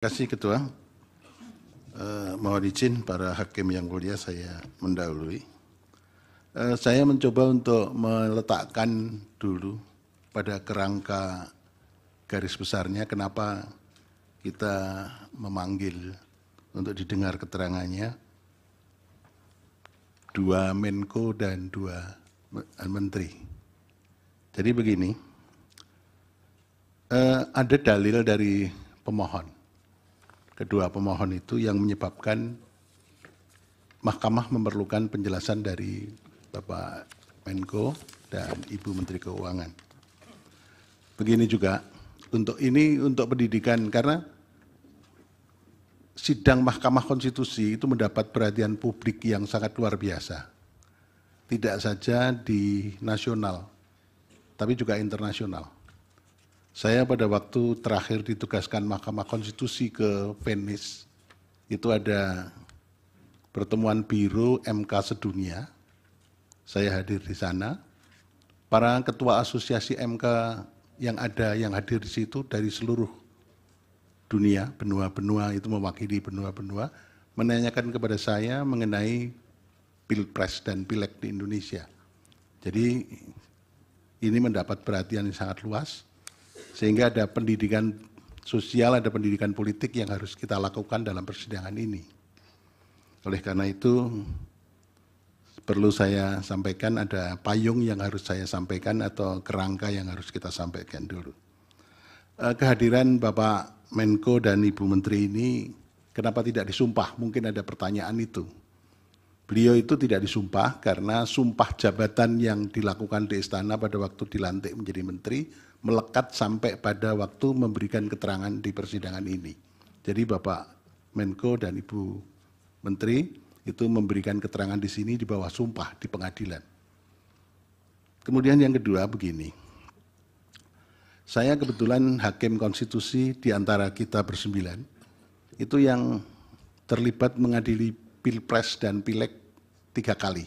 Terima kasih Ketua. Mohon izin para hakim yang mulia saya mendahului. Saya mencoba untuk meletakkan dulu pada kerangka garis besarnya kenapa kita memanggil untuk didengar keterangannya dua Menko dan dua Menteri. Jadi begini, ada dalil dari pemohon. Kedua pemohon itu yang menyebabkan Mahkamah memerlukan penjelasan dari Bapak Menko dan Ibu Menteri Keuangan. Begini juga, untuk pendidikan, karena sidang Mahkamah Konstitusi itu mendapat perhatian publik yang sangat luar biasa. Tidak saja di nasional, tapi juga internasional. Saya pada waktu terakhir ditugaskan Mahkamah Konstitusi ke Venice, itu ada pertemuan Biro MK sedunia, saya hadir di sana. Para ketua asosiasi MK yang hadir di situ dari seluruh dunia, benua-benua itu mewakili benua-benua, menanyakan kepada saya mengenai Pilpres dan Pileg di Indonesia. Jadi ini mendapat perhatian yang sangat luas, sehingga ada pendidikan sosial, ada pendidikan politik yang harus kita lakukan dalam persidangan ini. Oleh karena itu, perlu saya sampaikan ada payung yang harus saya sampaikan atau kerangka yang harus kita sampaikan dulu. Kehadiran Bapak Menko dan Ibu Menteri ini, kenapa tidak disumpah? Mungkin ada pertanyaan itu. Beliau itu tidak disumpah karena sumpah jabatan yang dilakukan di istana pada waktu dilantik menjadi menteri melekat sampai pada waktu memberikan keterangan di persidangan ini. Jadi Bapak Menko dan Ibu Menteri itu memberikan keterangan di sini di bawah sumpah di pengadilan. Kemudian yang kedua begini, saya kebetulan hakim konstitusi di antara kita bersembilan, itu yang terlibat mengadili Pilpres dan Pileg 3 kali.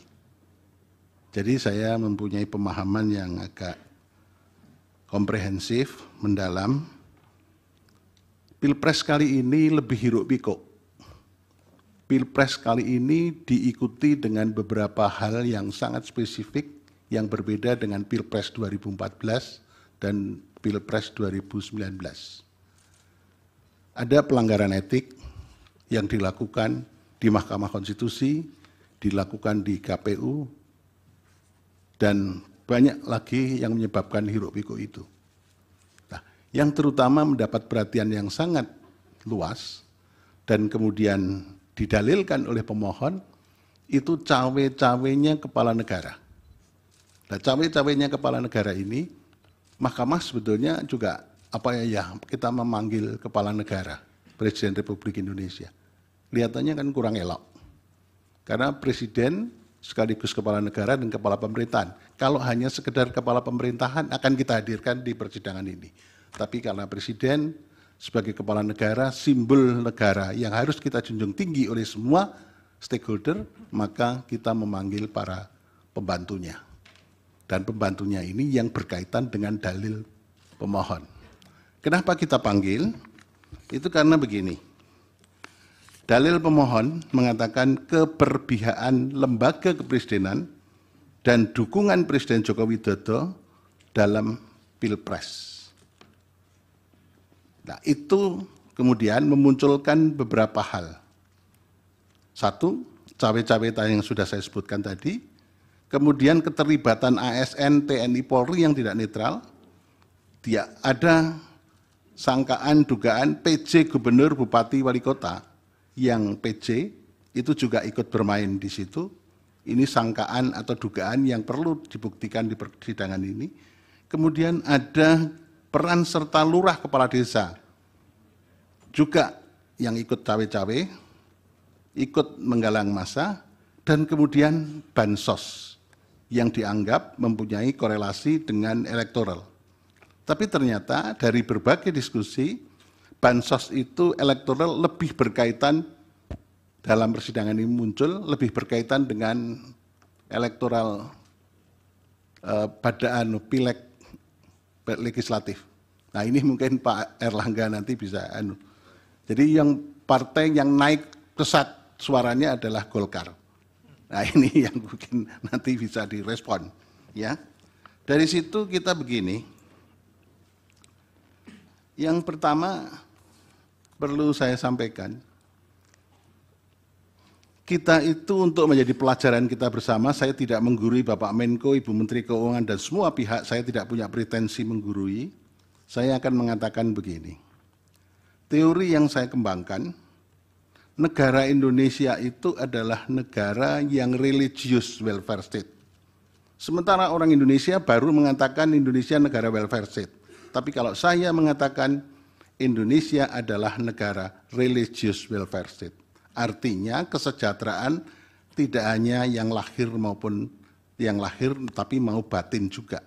Jadi saya mempunyai pemahaman yang agak komprehensif, mendalam. Pilpres kali ini lebih hiruk pikuk. Pilpres kali ini diikuti dengan beberapa hal yang sangat spesifik yang berbeda dengan Pilpres 2014 dan Pilpres 2019. Ada pelanggaran etik yang dilakukan di Mahkamah Konstitusi, dilakukan di KPU, dan banyak lagi yang menyebabkan hiruk pikuk itu. Nah, yang terutama mendapat perhatian yang sangat luas dan kemudian didalilkan oleh pemohon itu cawe-cawenya kepala negara. Nah, cawe-cawenya kepala negara ini, Mahkamah sebetulnya juga kita memanggil kepala negara, Presiden Republik Indonesia. Kelihatannya kan kurang elok. Karena presiden sekaligus kepala negara dan kepala pemerintahan. Kalau hanya sekedar kepala pemerintahan akan kita hadirkan di persidangan ini. Tapi karena presiden sebagai kepala negara, simbol negara yang harus kita junjung tinggi oleh semua stakeholder, maka kita memanggil para pembantunya. Dan pembantunya ini yang berkaitan dengan dalil pemohon. Kenapa kita panggil? Itu karena begini. Dalil pemohon mengatakan keberpihakan lembaga kepresidenan dan dukungan Presiden Joko Widodo dalam Pilpres. Nah, itu kemudian memunculkan beberapa hal. Satu, cawe-cawe yang sudah saya sebutkan tadi. Kemudian keterlibatan ASN, TNI, Polri yang tidak netral. Ada sangkaan, dugaan PJ Gubernur, Bupati, Wali Kota yang PJ itu juga ikut bermain di situ. Ini sangkaan atau dugaan yang perlu dibuktikan di persidangan ini. Kemudian ada peran serta lurah kepala desa juga yang ikut cawe-cawe, ikut menggalang massa, dan kemudian bansos yang dianggap mempunyai korelasi dengan elektoral. Tapi ternyata dari berbagai diskusi, bansos itu elektoral lebih berkaitan dalam persidangan ini muncul, lebih berkaitan dengan elektoral pada Pileg legislatif. Nah, ini mungkin Pak Erlangga nanti bisa Jadi yang partai yang naik pesat suaranya adalah Golkar. Nah ini yang mungkin nanti bisa direspon. Ya. Dari situ kita begini, yang pertama perlu saya sampaikan, kita itu untuk menjadi pelajaran kita bersama, saya tidak menggurui Bapak Menko, Ibu Menteri Keuangan, dan semua pihak, saya tidak punya pretensi menggurui. Saya akan mengatakan begini, teori yang saya kembangkan, negara Indonesia itu adalah negara yang religious welfare state. Sementara orang Indonesia baru mengatakan Indonesia negara welfare state. Tapi kalau saya mengatakan Indonesia adalah negara religious welfare state. Artinya kesejahteraan tidak hanya yang lahir maupun yang lahir, tapi mau batin juga.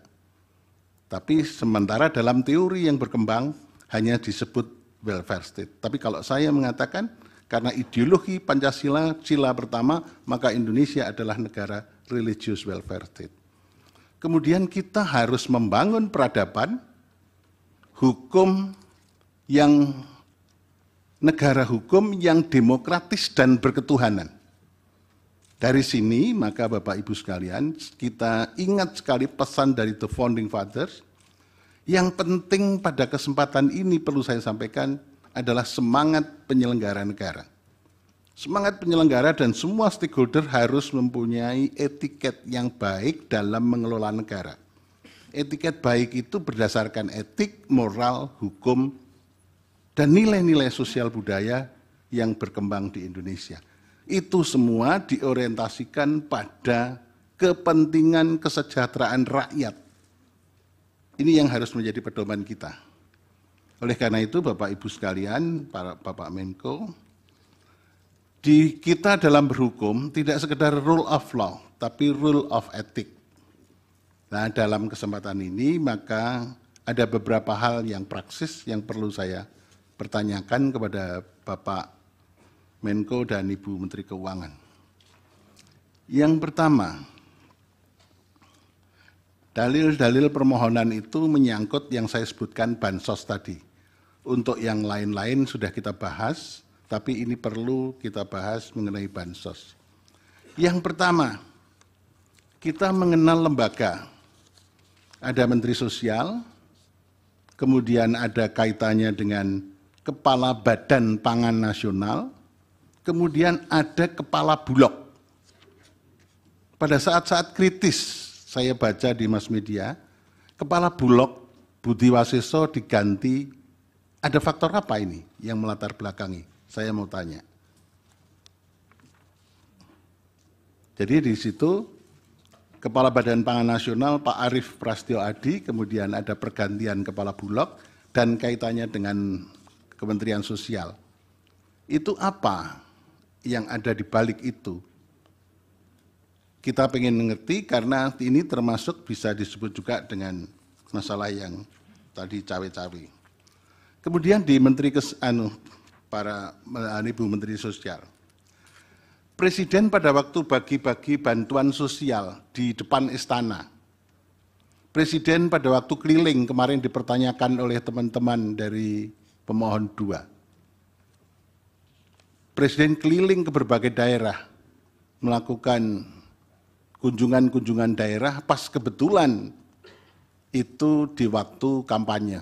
Tapi sementara dalam teori yang berkembang hanya disebut welfare state. Tapi kalau saya mengatakan karena ideologi Pancasila, sila pertama, maka Indonesia adalah negara religious welfare state. Kemudian kita harus membangun peradaban, hukum yang negara hukum yang demokratis dan berketuhanan. Dari sini maka Bapak Ibu sekalian, kita ingat sekali pesan dari The Founding Fathers. Yang penting pada kesempatan ini perlu saya sampaikan adalah semangat penyelenggara negara. Semangat penyelenggara dan semua stakeholder harus mempunyai etiket yang baik dalam mengelola negara. Etiket baik itu berdasarkan etik, moral, hukum, dan nilai-nilai sosial budaya yang berkembang di Indonesia. Itu semua diorientasikan pada kepentingan kesejahteraan rakyat. Ini yang harus menjadi pedoman kita. Oleh karena itu Bapak Ibu sekalian, para Bapak Menko, di kita dalam berhukum tidak sekedar rule of law, tapi rule of ethic. Nah, dalam kesempatan ini maka ada beberapa hal yang praksis yang perlu saya pertanyakan kepada Bapak Menko dan Ibu Menteri Keuangan. Yang pertama, dalil-dalil permohonan itu menyangkut yang saya sebutkan bansos tadi. Untuk yang lain-lain sudah kita bahas, tapi ini perlu kita bahas mengenai bansos. Yang pertama, kita mengenal lembaga. Ada Menteri Sosial, kemudian ada kaitannya dengan Kepala Badan Pangan Nasional, kemudian ada Kepala Bulog. Pada saat-saat kritis, saya baca di mass media, Kepala Bulog Budi Waseso diganti, ada faktor apa ini yang melatar belakangi? Saya mau tanya. Jadi di situ, Kepala Badan Pangan Nasional Pak Arief Prasetyo Adi, kemudian ada pergantian Kepala Bulog, dan kaitannya dengan Kementerian Sosial. Itu apa yang ada di balik itu? Kita pengen mengerti karena ini termasuk bisa disebut juga dengan masalah yang tadi cawe-cawe. Kemudian di Menteri Ibu Menteri Sosial. Presiden pada waktu bagi-bagi bantuan sosial di depan istana. Presiden pada waktu keliling kemarin dipertanyakan oleh teman-teman dari pemohon 2. Presiden keliling ke berbagai daerah, melakukan kunjungan-kunjungan daerah pas kebetulan itu di waktu kampanye.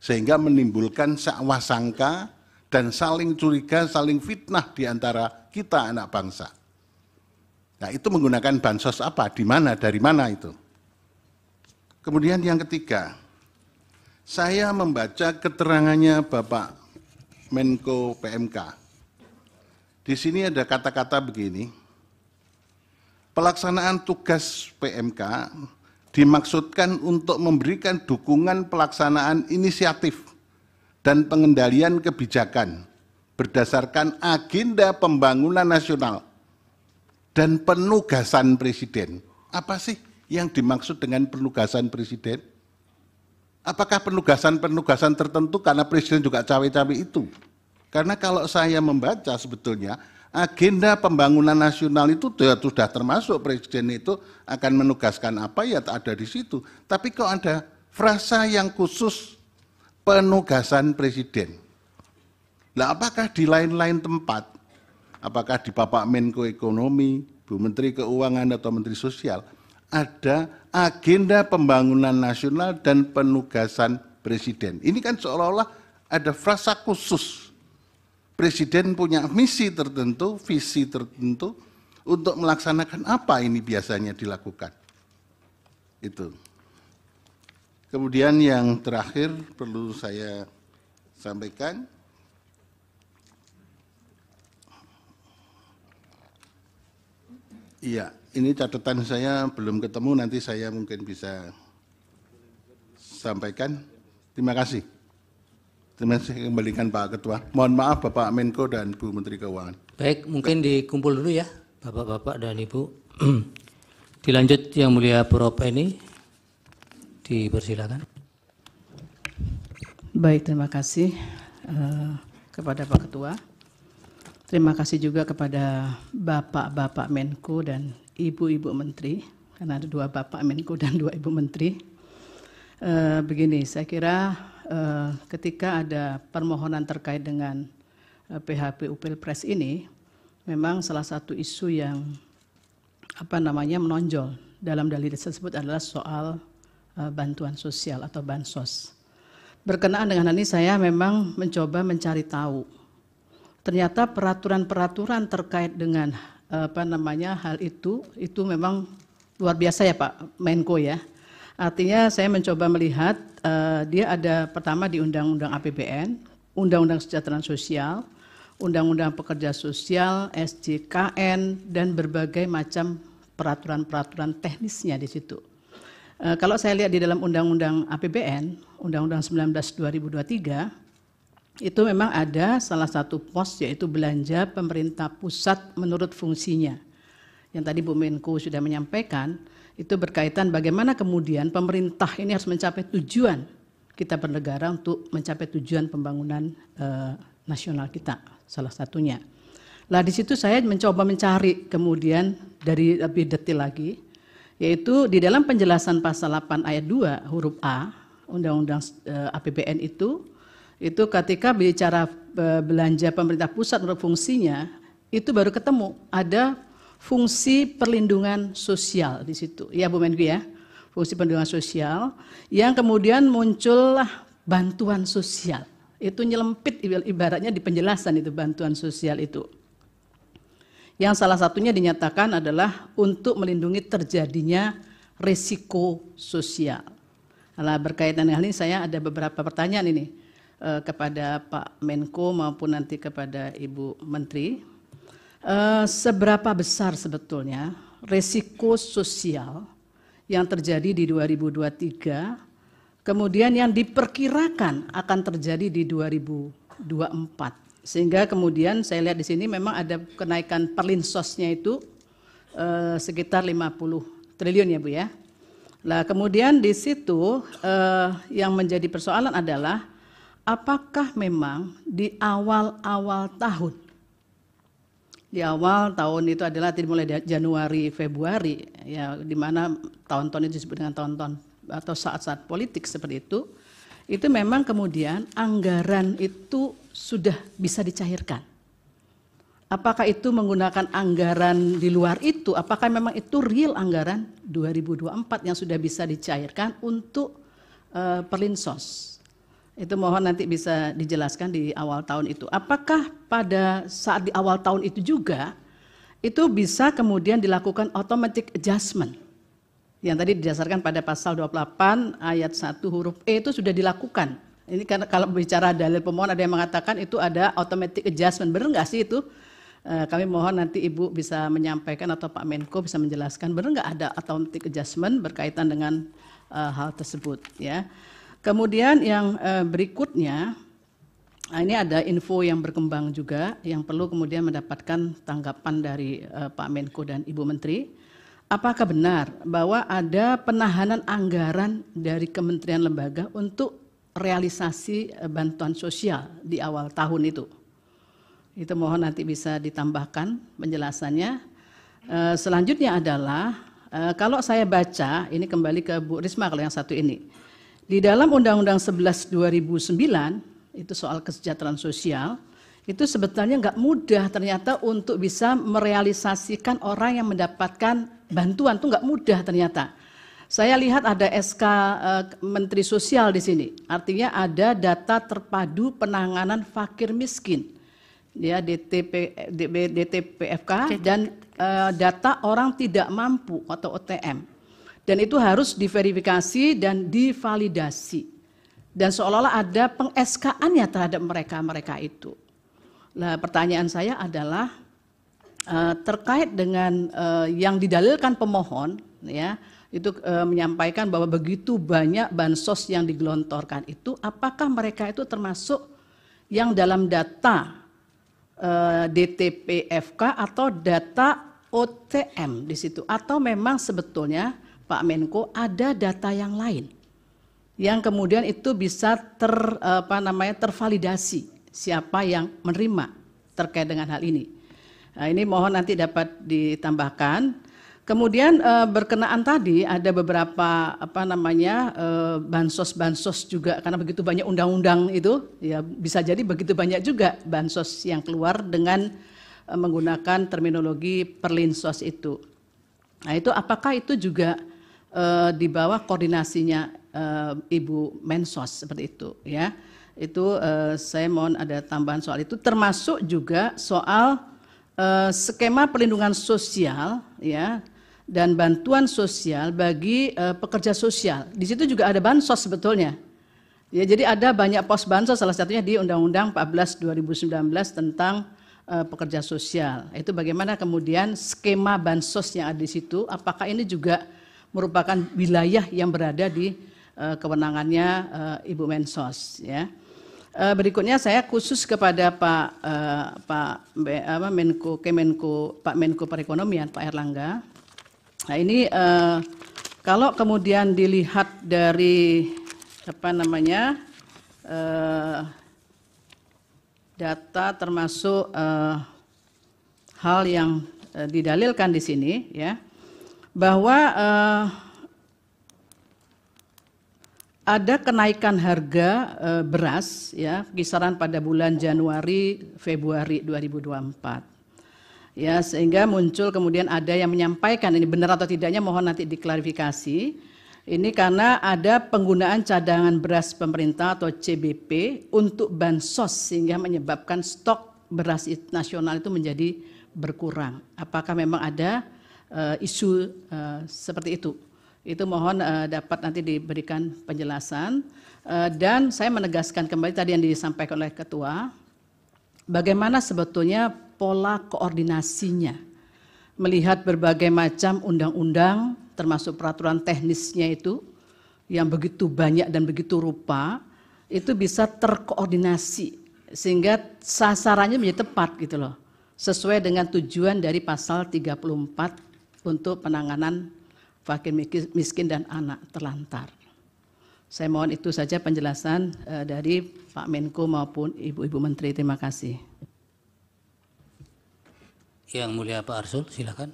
Sehingga menimbulkan sakwa sangka dan saling curiga, saling fitnah di antara kita anak bangsa. Nah itu menggunakan bansos apa, di mana, dari mana itu. Kemudian yang ketiga, saya membaca keterangannya Bapak Menko PMK. Di sini ada kata-kata begini, pelaksanaan tugas PMK dimaksudkan untuk memberikan dukungan pelaksanaan inisiatif dan pengendalian kebijakan berdasarkan agenda pembangunan nasional dan penugasan Presiden. Apa sih yang dimaksud dengan penugasan Presiden? Apakah penugasan-penugasan tertentu karena Presiden juga cawe-cawe itu? Karena kalau saya membaca sebetulnya agenda pembangunan nasional itu sudah termasuk Presiden itu akan menugaskan apa ya ada di situ. Tapi kok ada frasa yang khusus penugasan Presiden. Lah apakah di lain-lain tempat, apakah di Bapak Menko Ekonomi, Bu Menteri Keuangan atau Menteri Sosial, ada agenda pembangunan nasional dan penugasan Presiden? Ini kan seolah-olah ada frasa khusus. Presiden punya misi tertentu, visi tertentu, untuk melaksanakan apa ini biasanya dilakukan. Itu. Kemudian yang terakhir perlu saya sampaikan, iya, ini catatan saya belum ketemu, nanti saya mungkin bisa sampaikan. Terima kasih. Terima kasih, kembalikan Pak Ketua. Mohon maaf Bapak Menko dan Bu Menteri Keuangan. Baik, mungkin dikumpul dulu ya Bapak-bapak dan Ibu. Dilanjut Yang Mulia Prof. Eni, dipersilakan. Baik, terima kasih kepada Pak Ketua. Terima kasih juga kepada Bapak-bapak Menko dan Ibu-Ibu Menteri, karena ada 2 Bapak Menko dan 2 Ibu Menteri. Begini, saya kira ketika ada permohonan terkait dengan PHPU Pilpres ini, memang salah satu isu yang menonjol dalam dalil tersebut adalah soal bantuan sosial atau bansos. Berkenaan dengan hal ini saya memang mencoba mencari tahu. Ternyata peraturan-peraturan terkait dengan hal itu memang luar biasa ya Pak Menko ya. Artinya saya mencoba melihat dia ada pertama di Undang-Undang APBN, Undang-Undang Kesejahteraan Sosial, Undang-Undang Pekerja Sosial, SJKN, dan berbagai macam peraturan-peraturan teknisnya di situ. Kalau saya lihat di dalam Undang-Undang APBN, Undang-Undang 19/2023, itu memang ada salah satu pos yaitu belanja pemerintah pusat menurut fungsinya. Yang tadi Bu Menko sudah menyampaikan, itu berkaitan bagaimana kemudian pemerintah ini harus mencapai tujuan kita bernegara untuk mencapai tujuan pembangunan nasional kita, salah satunya. Nah di situ saya mencoba mencari kemudian dari lebih detail lagi, yaitu di dalam penjelasan pasal 8 ayat 2 huruf A Undang-Undang APBN itu ketika bicara belanja pemerintah pusat menurut fungsinya, itu baru ketemu ada fungsi perlindungan sosial di situ. Ya Bu Menko ya, fungsi perlindungan sosial yang kemudian muncullah bantuan sosial. Itu nyelempit ibaratnya di penjelasan itu bantuan sosial itu. Yang salah satunya dinyatakan adalah untuk melindungi terjadinya risiko sosial. Nah, berkaitan dengan ini saya ada beberapa pertanyaan ini kepada Pak Menko maupun nanti kepada Ibu Menteri. Seberapa besar sebetulnya risiko sosial yang terjadi di 2023, kemudian yang diperkirakan akan terjadi di 2024, sehingga kemudian saya lihat di sini memang ada kenaikan perlinsosnya itu sekitar 50 triliun ya Bu ya. Nah kemudian di situ yang menjadi persoalan adalah apakah memang di awal-awal tahun, di awal tahun itu adalah dimulai dari Januari, Februari, ya, di mana tahun-tahun itu disebut dengan tahun-tahun atau saat-saat politik seperti itu memang kemudian anggaran itu sudah bisa dicairkan. Apakah itu menggunakan anggaran di luar itu, apakah memang itu real anggaran 2024 yang sudah bisa dicairkan untuk perlinsos? Itu mohon nanti bisa dijelaskan di awal tahun itu. Apakah pada saat di awal tahun itu juga, itu bisa kemudian dilakukan automatic adjustment. Yang tadi didasarkan pada pasal 28 ayat 1 huruf E itu sudah dilakukan. Ini karena kalau bicara dalil pemohon ada yang mengatakan itu ada automatic adjustment. Benar nggak sih itu? Kami mohon nanti Ibu bisa menyampaikan atau Pak Menko bisa menjelaskan benar nggak ada automatic adjustment berkaitan dengan hal tersebut ya. Kemudian yang berikutnya, ini ada info yang berkembang juga yang perlu kemudian mendapatkan tanggapan dari Pak Menko dan Ibu Menteri. Apakah benar bahwa ada penahanan anggaran dari kementerian lembaga untuk realisasi bantuan sosial di awal tahun itu? Itu mohon nanti bisa ditambahkan penjelasannya. Selanjutnya adalah, kalau saya baca, ini kembali ke Bu Risma kalau yang satu ini. Di dalam Undang-Undang 11/2009, itu soal kesejahteraan sosial, itu sebetulnya nggak mudah ternyata untuk bisa merealisasikan orang yang mendapatkan bantuan, itu nggak mudah ternyata. Saya lihat ada SK Menteri Sosial di sini, artinya ada data terpadu penanganan fakir miskin, ya DTPFK dan data orang tidak mampu atau OTM, dan itu harus diverifikasi dan divalidasi, dan seolah-olah ada peng-SK-annya terhadap mereka itu. Nah, pertanyaan saya adalah terkait dengan yang didalilkan pemohon, ya. Itu menyampaikan bahwa begitu banyak bansos yang digelontorkan itu, apakah mereka itu termasuk yang dalam data DTPFK atau data OTM di situ, atau memang sebetulnya Pak Menko ada data yang lain yang kemudian itu bisa tervalidasi siapa yang menerima terkait dengan hal ini. Nah, ini mohon nanti dapat ditambahkan. Kemudian berkenaan tadi ada beberapa bansos juga, karena begitu banyak undang-undang itu, ya bisa jadi begitu banyak juga bansos yang keluar dengan menggunakan terminologi perlinsos itu. Nah, itu apakah itu juga di bawah koordinasinya Ibu Mensos seperti itu, ya? Itu saya mohon ada tambahan soal itu, termasuk juga soal skema perlindungan sosial, ya, dan bantuan sosial bagi pekerja sosial. Di situ juga ada bansos sebetulnya. Ya, jadi ada banyak pos bansos, salah satunya di Undang-Undang 14 2019 tentang pekerja sosial. Itu bagaimana kemudian skema bansos yang ada di situ, apakah ini juga merupakan wilayah yang berada di kewenangannya Ibu Mensos, ya. Berikutnya saya khusus kepada Pak Menko Perekonomian, Pak Erlangga. Nah, ini kalau kemudian dilihat dari data termasuk hal yang didalilkan di sini, ya, bahwa ada kenaikan harga beras, ya, kisaran pada bulan Januari Februari 2024. Ya, sehingga muncul kemudian ada yang menyampaikan, ini benar atau tidaknya mohon nanti diklarifikasi. Ini karena ada penggunaan cadangan beras pemerintah atau CBP untuk bansos sehingga menyebabkan stok beras nasional itu menjadi berkurang. Apakah memang ada isu seperti itu? Itu mohon dapat nanti diberikan penjelasan. Dan saya menegaskan kembali tadi yang disampaikan oleh Ketua, bagaimana sebetulnya pola koordinasinya melihat berbagai macam undang-undang termasuk peraturan teknisnya itu yang begitu banyak dan begitu rupa, itu bisa terkoordinasi sehingga sasarannya menjadi tepat gitu loh, sesuai dengan tujuan dari pasal 34 untuk penanganan fakir miskin dan anak terlantar. Saya mohon itu saja penjelasan dari Pak Menko maupun Ibu-Ibu Menteri. Terima kasih. Yang mulia Pak Arsul, silakan.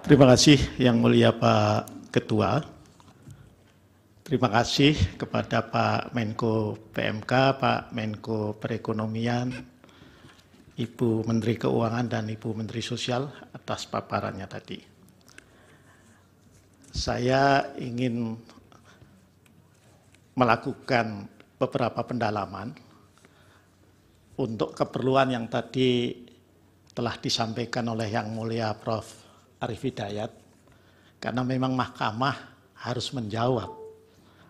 Terima kasih Yang mulia Pak Ketua. Terima kasih kepada Pak Menko PMK, Pak Menko Perekonomian, Ibu Menteri Keuangan dan Ibu Menteri Sosial atas paparannya tadi. Saya ingin melakukan beberapa pendalaman untuk keperluan yang tadi telah disampaikan oleh Yang Mulia Prof. Arief Hidayat, karena memang Mahkamah harus menjawab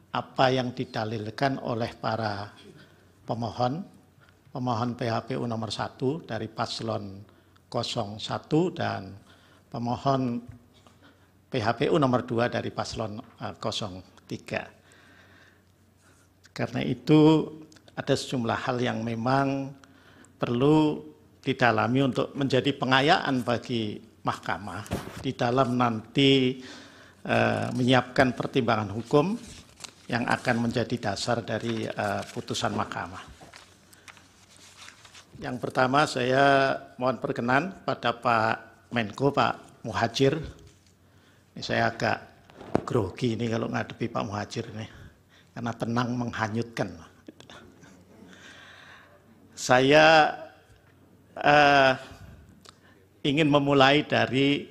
apa yang didalilkan oleh para pemohon PHPU nomor 1 dari paslon 01 dan pemohon PHPU nomor 2 dari paslon 03. Karena itu ada sejumlah hal yang memang perlu didalami untuk menjadi pengayaan bagi Mahkamah di dalam nanti menyiapkan pertimbangan hukum yang akan menjadi dasar dari putusan Mahkamah. Yang pertama saya mohon perkenan pada Pak Menko, Pak Muhadjir. Ini saya agak grogi ini kalau ngadepi Pak Muhadjir ini, karena tenang menghanyutkan. saya ingin memulai dari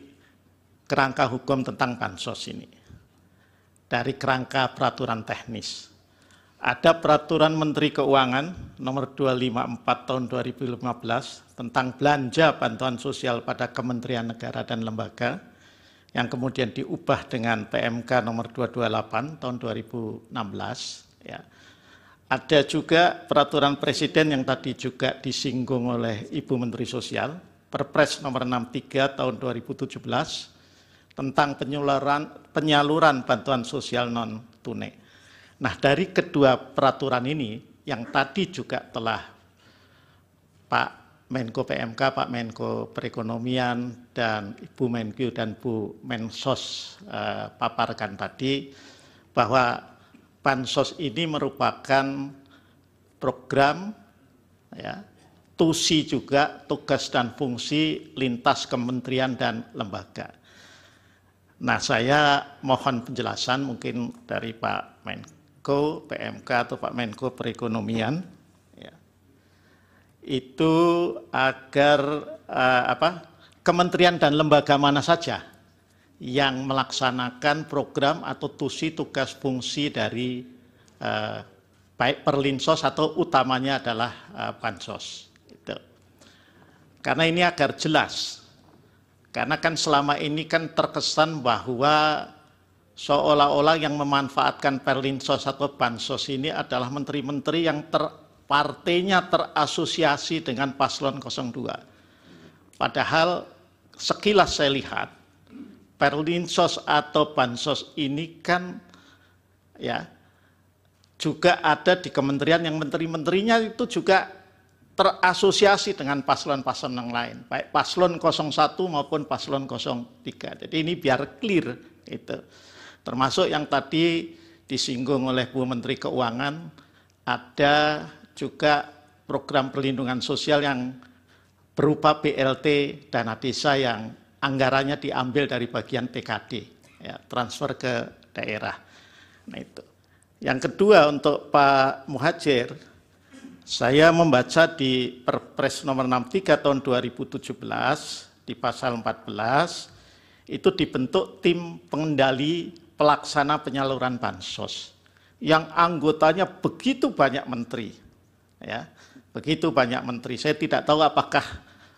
kerangka hukum tentang bansos ini. Dari kerangka peraturan teknis. Ada peraturan Menteri Keuangan nomor 254 tahun 2015 tentang belanja bantuan sosial pada kementerian negara dan lembaga yang kemudian diubah dengan PMK nomor 228 tahun 2016. Ya. Ada juga peraturan Presiden yang tadi juga disinggung oleh Ibu Menteri Sosial, Perpres nomor 63 tahun 2017 tentang penyaluran bantuan sosial non-tunai. Nah, dari kedua peraturan ini yang tadi juga telah Pak Menko PMK, Pak Menko Perekonomian, dan Ibu Menkyu dan Bu Mensos paparkan tadi, bahwa bansos ini merupakan program, ya, TUSI juga, tugas dan fungsi lintas kementerian dan lembaga. Nah, saya mohon penjelasan mungkin dari Pak Menko PMK atau Pak Menko Perekonomian, ya, itu agar kementerian dan lembaga mana saja yang melaksanakan program atau TUSI, tugas fungsi dari baik Perlinsos atau utamanya adalah bansos. Itu. Karena ini agar jelas. Karena kan selama ini kan terkesan bahwa seolah-olah yang memanfaatkan Perlinsos atau bansos ini adalah menteri-menteri yang partainya terasosiasi dengan paslon 02. Padahal sekilas saya lihat Perlinsos atau bansos ini kan ya juga ada di kementerian yang menteri-menterinya itu juga terasosiasi dengan paslon-paslon yang lain, baik paslon 01 maupun paslon 03. Jadi ini biar clear itu. Termasuk yang tadi disinggung oleh Bu Menteri Keuangan, ada juga program perlindungan sosial yang berupa BLT dana desa yang anggarannya diambil dari bagian TKD, ya, transfer ke daerah. Nah itu. Yang kedua untuk Pak Muhadjir, saya membaca di Perpres nomor 63 tahun 2017 di pasal 14 itu dibentuk tim pengendali pelaksana penyaluran bansos yang anggotanya begitu banyak menteri, ya, begitu banyak menteri. Saya tidak tahu apakah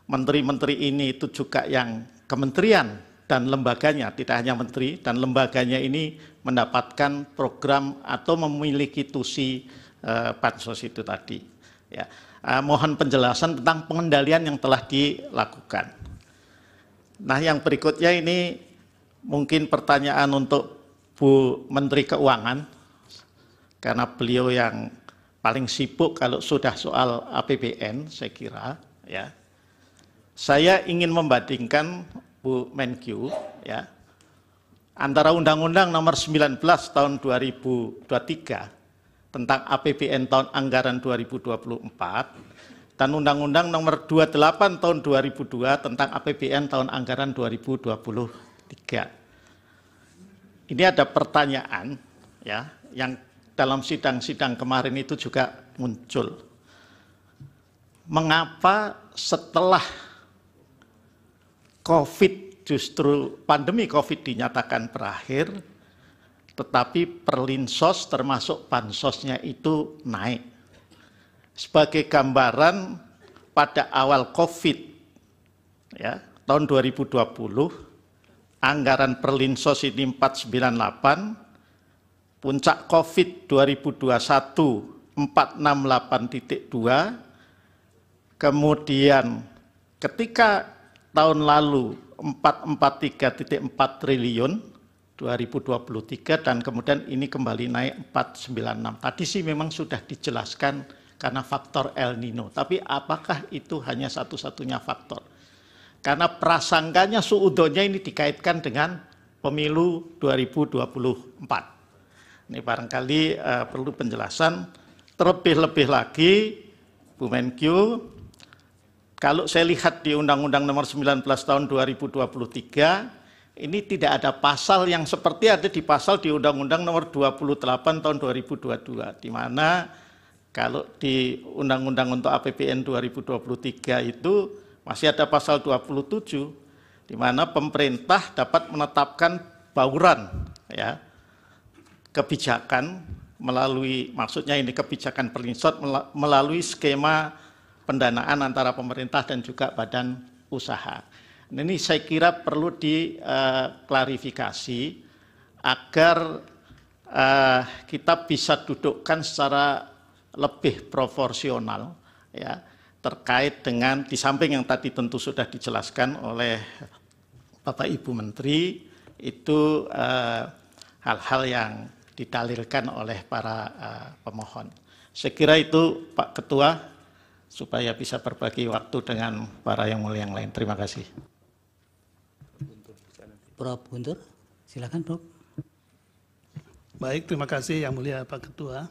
menteri-menteri ini itu juga yang kementerian dan lembaganya, tidak hanya menteri dan lembaganya ini mendapatkan program atau memiliki TUSI bansos itu tadi. Ya, mohon penjelasan tentang pengendalian yang telah dilakukan. Nah, yang berikutnya ini mungkin pertanyaan untuk Bu Menteri Keuangan, karena beliau yang paling sibuk kalau sudah soal APBN, saya kira. Ya, saya ingin membandingkan Bu Menkyu, ya, antara Undang-Undang Nomor 19 Tahun 2023 tentang APBN tahun anggaran 2024 dan Undang-Undang Nomor 28 Tahun 2002 tentang APBN tahun anggaran 2023. Ini ada pertanyaan, ya, yang dalam sidang-sidang kemarin itu juga muncul. Mengapa setelah COVID, justru pandemi COVID dinyatakan berakhir, tetapi Perlinsos termasuk bansosnya itu naik. Sebagai gambaran pada awal COVID, ya, tahun 2020, anggaran Perlinsos ini 498, puncak COVID 2021 468,2, kemudian ketika tahun lalu 443,4 triliun, 2023 dan kemudian ini kembali naik 496. Tadi sih memang sudah dijelaskan karena faktor El Nino. Tapi apakah itu hanya satu-satunya faktor? Karena prasangkanya suudonya ini dikaitkan dengan pemilu 2024. Ini barangkali perlu penjelasan. Terlebih-lebih lagi, Bu Menkyu, kalau saya lihat di Undang-Undang Nomor 19 Tahun 2023, ini tidak ada pasal yang seperti ada di pasal di Undang-Undang Nomor 28 Tahun 2022, di mana Kalau di Undang-Undang untuk APBN 2023 itu masih ada pasal 27 di mana pemerintah dapat menetapkan bauran ya kebijakan melalui, maksudnya ini kebijakan perlinsot melalui skema pendanaan antara pemerintah dan juga badan usaha. Ini saya kira perlu diklarifikasi agar kita bisa dudukkan secara lebih proporsional ya terkait dengan, di samping yang tadi tentu sudah dijelaskan oleh Bapak Ibu Menteri, itu hal-hal yang didalilkan oleh para pemohon. Saya kira itu Pak Ketua, supaya bisa berbagi waktu dengan para yang mulia yang lain. Terima kasih. Prof. Guntur, silakan Prof. Baik, terima kasih yang mulia Pak Ketua.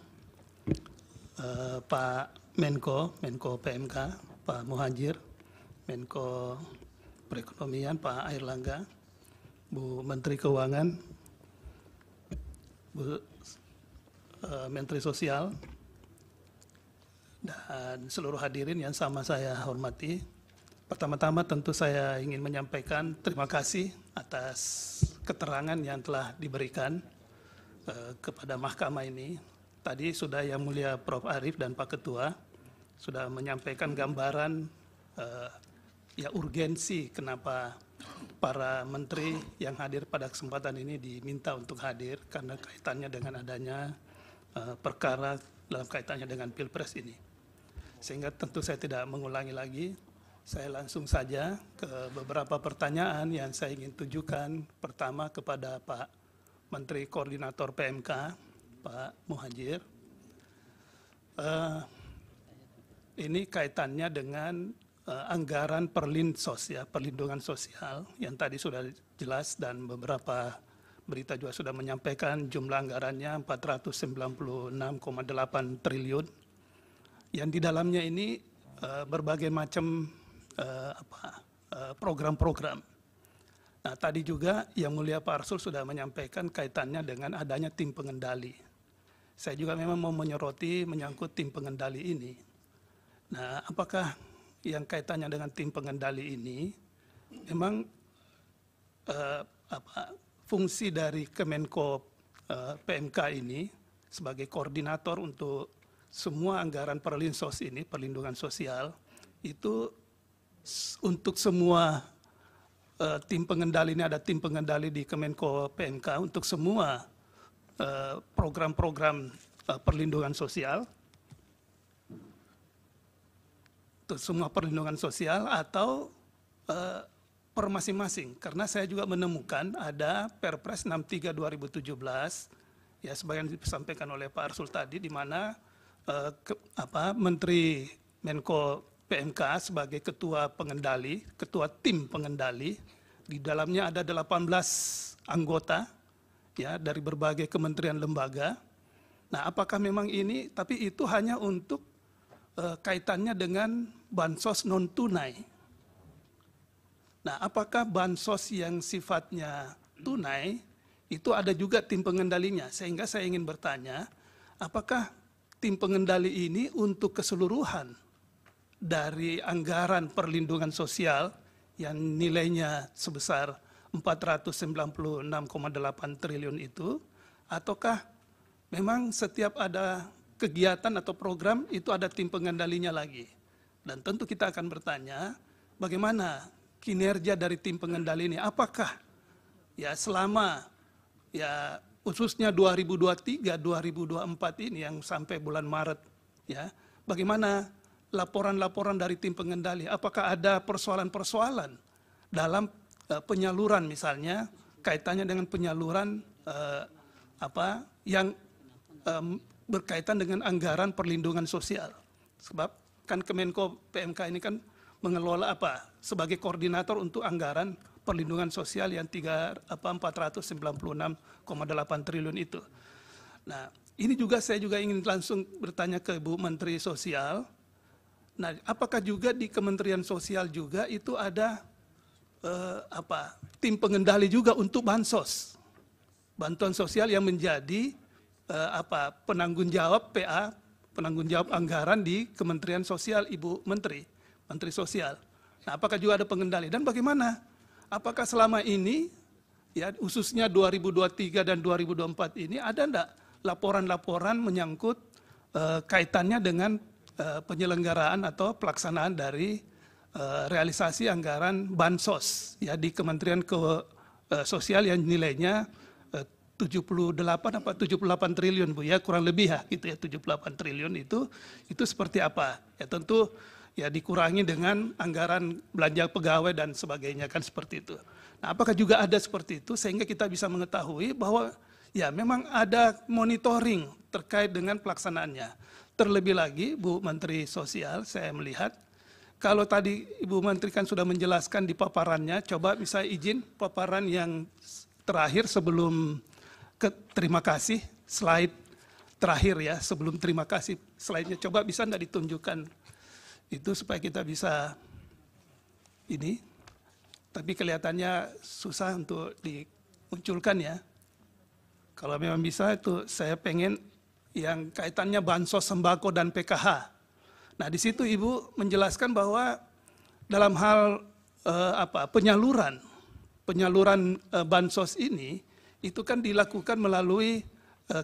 Pak Menko PMK, Pak Muhajir, Menko Perekonomian, Pak Airlangga, Bu Menteri Keuangan, Bu Menteri Sosial, dan seluruh hadirin yang sama saya hormati. Pertama-tama tentu saya ingin menyampaikan terima kasih atas keterangan yang telah diberikan kepada mahkamah ini. Tadi sudah Yang Mulia Prof. Arief dan Pak Ketua sudah menyampaikan gambaran ya urgensi kenapa para menteri yang hadir pada kesempatan ini diminta untuk hadir karena kaitannya dengan adanya perkara dalam kaitannya dengan Pilpres ini. Sehingga tentu saya tidak mengulangi lagi, saya langsung saja ke beberapa pertanyaan yang saya ingin tujukan. Pertama kepada Pak Menteri Koordinator PMK, Pak Muhajir. Ini kaitannya dengan anggaran perlinsos ya, perlindungan sosial yang tadi sudah jelas dan beberapa berita juga sudah menyampaikan jumlah anggarannya 496,8 triliun. Yang di dalamnya ini berbagai macam program-program. Nah, tadi juga Yang Mulia Pak Arsul sudah menyampaikan kaitannya dengan adanya tim pengendali. Saya juga memang mau menyoroti menyangkut tim pengendali ini. Nah, apakah yang kaitannya dengan tim pengendali ini memang fungsi dari Kemenko PMK ini sebagai koordinator untuk semua anggaran perlinsos ini, perlindungan sosial, itu untuk semua tim pengendali ini, ada tim pengendali di Kemenko PMK untuk semua program-program perlindungan sosial, untuk semua perlindungan sosial atau per masing-masing. Karena saya juga menemukan ada Perpres 63 2017, ya sebagian disampaikan oleh Pak Arsul tadi, di mana Menteri Menko PMK sebagai ketua pengendali, ketua tim pengendali, di dalamnya ada 18 anggota ya dari berbagai kementerian lembaga. Nah, apakah memang ini, tapi itu hanya untuk kaitannya dengan bansos non tunai. Nah, apakah bansos yang sifatnya tunai itu ada juga tim pengendalinya? Sehingga saya ingin bertanya, apakah tim pengendali ini untuk keseluruhan dari anggaran perlindungan sosial yang nilainya sebesar 496,8 triliun itu, ataukah memang setiap ada kegiatan atau program itu ada tim pengendalinya lagi? Dan tentu kita akan bertanya, bagaimana kinerja dari tim pengendali ini? Apakah ya selama ya khususnya 2023, 2024 ini yang sampai bulan Maret, ya, bagaimana laporan-laporan dari tim pengendali? Apakah ada persoalan-persoalan dalam penyaluran, misalnya kaitannya dengan penyaluran yang berkaitan dengan anggaran perlindungan sosial? Sebab kan Kemenko PMK ini kan mengelola sebagai koordinator untuk anggaran perlindungan sosial yang 496,8 triliun itu. Nah, ini juga saya juga ingin langsung bertanya ke Bu Menteri Sosial. Nah, apakah juga di Kementerian Sosial juga itu ada tim pengendali juga untuk bansos, bantuan sosial yang menjadi penanggung jawab PA penanggung jawab anggaran di Kementerian Sosial, Ibu Menteri Sosial. Nah, apakah juga ada pengendali dan bagaimana? Apakah selama ini ya khususnya 2023 dan 2024 ini ada enggak laporan-laporan menyangkut kaitannya dengan penyelenggaraan atau pelaksanaan dari realisasi anggaran bansos ya di Kementerian Sosial yang nilainya 78 triliun Bu ya, kurang lebih ya gitu ya, 78 triliun itu seperti apa? Ya tentu ya dikurangi dengan anggaran belanja pegawai dan sebagainya kan seperti itu. Nah, apakah juga ada seperti itu sehingga kita bisa mengetahui bahwa ya memang ada monitoring terkait dengan pelaksanaannya. Terlebih lagi Bu Menteri Sosial, saya melihat kalau tadi Ibu Menteri kan sudah menjelaskan di paparannya, coba bisa izin paparan yang terakhir sebelum terima kasih, slide terakhir ya, sebelum terima kasih, slide-nya coba bisa enggak ditunjukkan itu supaya kita bisa ini, tapi kelihatannya susah untuk dimunculkan ya. Kalau memang bisa itu saya pengen yang kaitannya bansos sembako dan PKH. Nah di situ Ibu menjelaskan bahwa dalam hal penyaluran bansos ini itu kan dilakukan melalui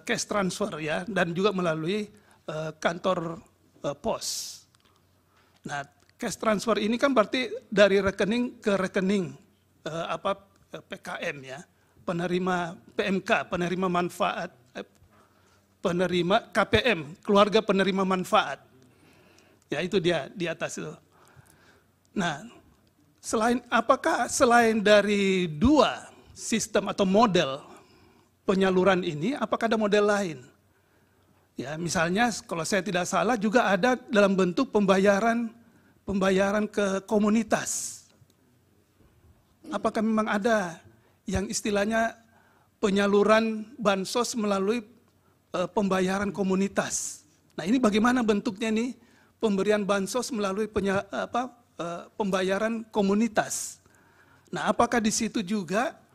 cash transfer ya dan juga melalui kantor pos. Nah, cash transfer ini kan berarti dari rekening ke rekening PKM ya, penerima PMK, penerima manfaat, penerima KPM, keluarga penerima manfaat. Ya itu dia di atas itu. Nah, apakah selain dari dua sistem atau model penyaluran ini, apakah ada model lain? Ya, misalnya kalau saya tidak salah juga ada dalam bentuk pembayaran ke komunitas. Apakah memang ada yang istilahnya penyaluran bansos melalui pembayaran komunitas? Nah, ini bagaimana bentuknya nih pemberian bansos melalui pembayaran komunitas? Nah, apakah di situ juga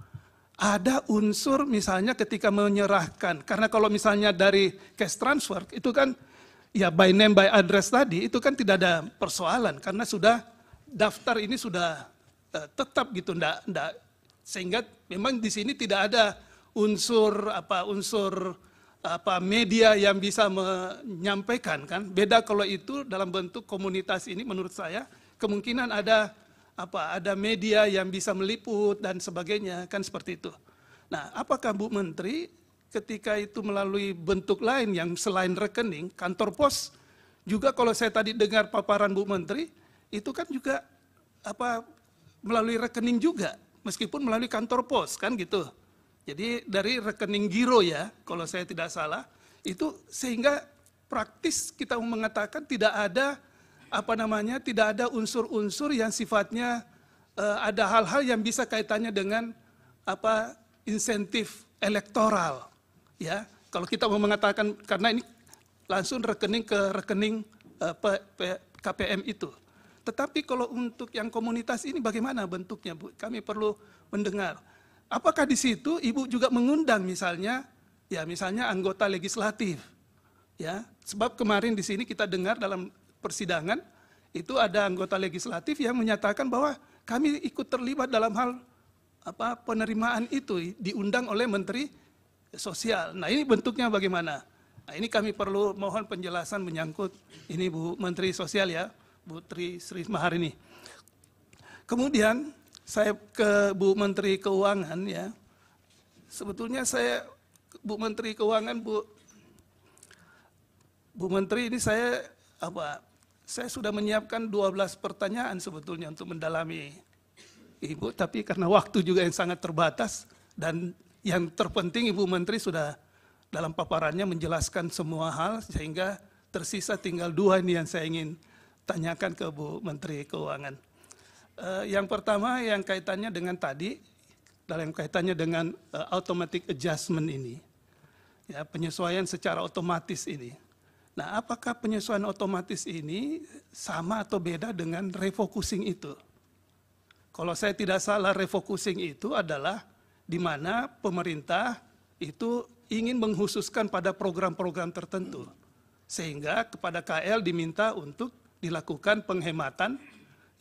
ada unsur misalnya ketika menyerahkan, karena kalau misalnya dari cash transfer itu kan ya by name by address tadi itu kan tidak ada persoalan karena sudah daftar ini sudah tetap gitu, enggak, sehingga memang di sini tidak ada unsur media yang bisa menyampaikan kan. Beda kalau itu dalam bentuk komunitas ini menurut saya kemungkinan ada media yang bisa meliput dan sebagainya, kan seperti itu. Nah, apakah Bu Menteri ketika itu melalui bentuk lain yang selain rekening, kantor pos, juga kalau saya tadi dengar paparan Bu Menteri, itu kan juga melalui rekening juga, meskipun melalui kantor pos, kan gitu. Jadi dari rekening giro ya, kalau saya tidak salah, itu sehingga praktis kita mengatakan tidak ada tidak ada unsur-unsur yang sifatnya ada hal-hal yang bisa kaitannya dengan insentif elektoral ya. Kalau kita mau mengatakan karena ini langsung rekening ke rekening KPM itu. Tetapi kalau untuk yang komunitas ini bagaimana bentuknya, Bu? Kami perlu mendengar. Apakah di situ Ibu juga mengundang misalnya anggota legislatif ya? Sebab kemarin di sini kita dengar dalam persidangan itu ada anggota legislatif yang menyatakan bahwa kami ikut terlibat dalam hal penerimaan itu diundang oleh Menteri Sosial. Nah, ini bentuknya bagaimana? Nah, ini kami perlu mohon penjelasan menyangkut ini Bu Menteri Sosial ya, Bu Tri Sri Maharini. Kemudian saya ke Bu Menteri Keuangan ya. Sebetulnya saya Bu Menteri Keuangan, Bu Menteri ini saya sudah menyiapkan 12 pertanyaan sebetulnya untuk mendalami Ibu, tapi karena waktu juga yang sangat terbatas dan yang terpenting Ibu Menteri sudah dalam paparannya menjelaskan semua hal sehingga tersisa tinggal 2 ini yang saya ingin tanyakan ke Bu Menteri Keuangan. Yang pertama yang kaitannya dengan tadi, dalam kaitannya dengan automatic adjustment ini, ya penyesuaian secara otomatis ini. Nah, apakah penyesuaian otomatis ini sama atau beda dengan refocusing itu? Kalau saya tidak salah, refocusing itu adalah di mana pemerintah itu ingin mengkhususkan pada program-program tertentu. sehingga kepada KL diminta untuk dilakukan penghematan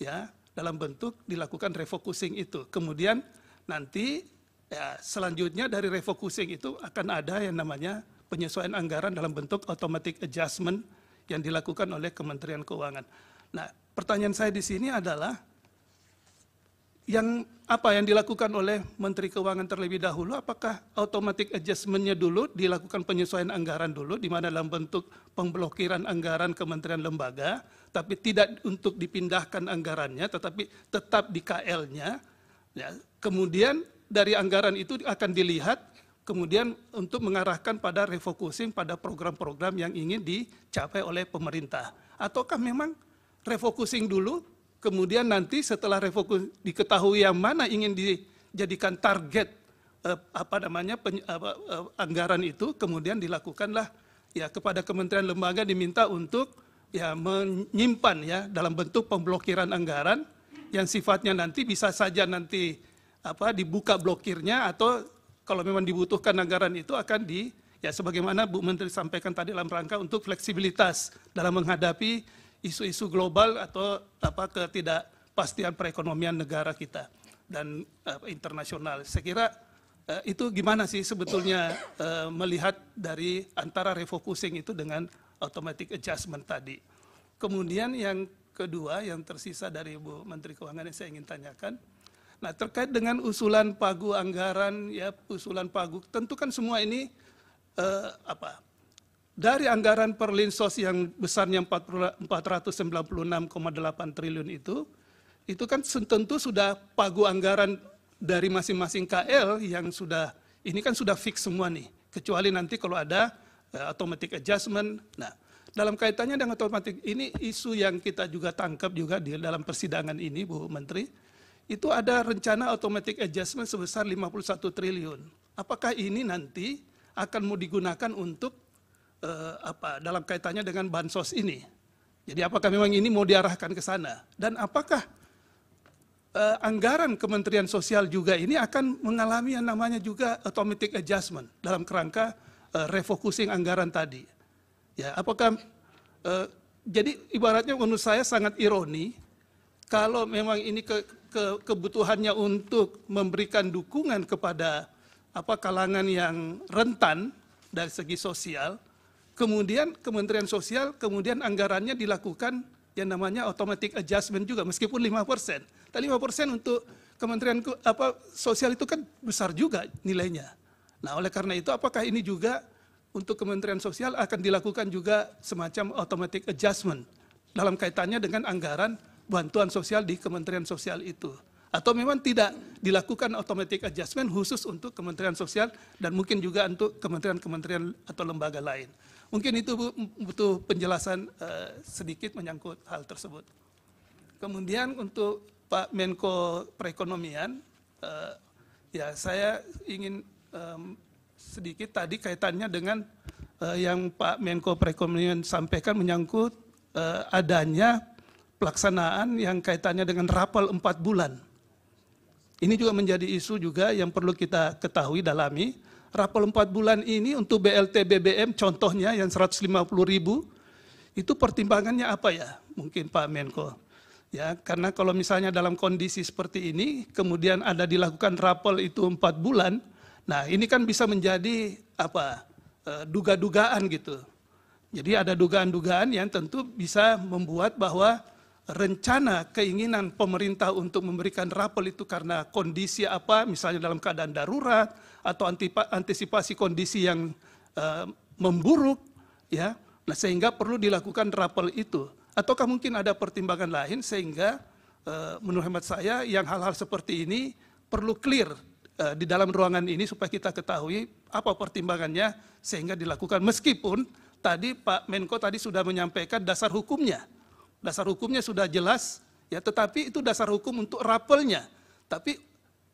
ya dalam bentuk dilakukan refocusing itu. Kemudian nanti ya, selanjutnya dari refocusing itu akan ada yang namanya penyesuaian anggaran dalam bentuk automatic adjustment yang dilakukan oleh Kementerian Keuangan. Nah, pertanyaan saya di sini adalah yang apa yang dilakukan oleh Menteri Keuangan terlebih dahulu, apakah automatic adjustment-nya dulu dilakukan penyesuaian anggaran dulu, di mana dalam bentuk pemblokiran anggaran kementerian lembaga, tapi tidak untuk dipindahkan anggarannya, tetapi tetap di KL-nya. Ya. Kemudian dari anggaran itu akan dilihat, kemudian untuk mengarahkan pada refocusing pada program-program yang ingin dicapai oleh pemerintah. Ataukah memang refocusing dulu, kemudian nanti setelah refocus diketahui yang mana ingin dijadikan target anggaran itu, kemudian dilakukanlah ya kepada kementerian lembaga diminta untuk ya menyimpan ya dalam bentuk pemblokiran anggaran yang sifatnya nanti bisa saja nanti dibuka blokirnya, atau kalau memang dibutuhkan anggaran itu akan ya sebagaimana Bu Menteri sampaikan tadi dalam rangka untuk fleksibilitas dalam menghadapi isu-isu global atau ketidakpastian perekonomian negara kita dan internasional. Saya kira itu gimana sih sebetulnya melihat dari antara refocusing itu dengan automatic adjustment tadi. Kemudian yang kedua yang tersisa dari Bu Menteri Keuangan yang saya ingin tanyakan, nah terkait dengan usulan pagu anggaran, ya usulan pagu, tentu kan semua ini dari anggaran Perlinsos yang besarnya 496,8 triliun itu kan tentu sudah pagu anggaran dari masing-masing KL yang sudah, ini kan sudah fix semua nih, kecuali nanti kalau ada automatic adjustment. Nah, dalam kaitannya dengan automatic, ini isu yang kita juga tangkap juga di dalam persidangan ini, Bu Menteri, itu ada rencana automatic adjustment sebesar 51 triliun. Apakah ini nanti akan mau digunakan untuk dalam kaitannya dengan bansos ini? Jadi apakah memang ini mau diarahkan ke sana? Dan apakah anggaran Kementerian Sosial juga ini akan mengalami yang namanya juga automatic adjustment dalam kerangka refocusing anggaran tadi? Ya, apakah jadi ibaratnya menurut saya sangat ironi kalau memang ini kebutuhannya untuk memberikan dukungan kepada kalangan yang rentan dari segi sosial, kemudian Kementerian Sosial kemudian anggarannya dilakukan yang namanya automatic adjustment juga meskipun 5%. Dan 5% untuk Kementerian Sosial itu kan besar juga nilainya. Nah, oleh karena itu apakah ini juga untuk Kementerian Sosial akan dilakukan juga semacam automatic adjustment dalam kaitannya dengan anggaran bantuan sosial di Kementerian Sosial itu? Atau memang tidak dilakukan automatic adjustment khusus untuk Kementerian Sosial dan mungkin juga untuk kementerian-kementerian atau lembaga lain? Mungkin itu butuh penjelasan sedikit menyangkut hal tersebut. Kemudian untuk Pak Menko Perekonomian, ya saya ingin sedikit tadi kaitannya dengan yang Pak Menko Perekonomian sampaikan menyangkut adanya pelaksanaan yang kaitannya dengan rapel 4 bulan. Ini juga menjadi isu juga yang perlu kita ketahui, dalami. Rapel 4 bulan ini untuk BLT BBM contohnya yang 150.000, itu pertimbangannya apa ya? Mungkin Pak Menko. Ya, karena kalau misalnya dalam kondisi seperti ini, kemudian ada dilakukan rapel itu 4 bulan, nah ini kan bisa menjadi duga-dugaan gitu. Jadi ada dugaan-dugaan yang tentu bisa membuat bahwa rencana keinginan pemerintah untuk memberikan rapel itu karena kondisi misalnya dalam keadaan darurat atau antisipasi kondisi yang memburuk, ya. Nah, sehingga perlu dilakukan rapel itu. Ataukah mungkin ada pertimbangan lain sehingga menurut hemat saya yang hal-hal seperti ini perlu clear di dalam ruangan ini supaya kita ketahui apa pertimbangannya sehingga dilakukan, meskipun tadi Pak Menko tadi sudah menyampaikan dasar hukumnya. Dasar hukumnya sudah jelas, ya, tetapi itu dasar hukum untuk rapelnya. Tapi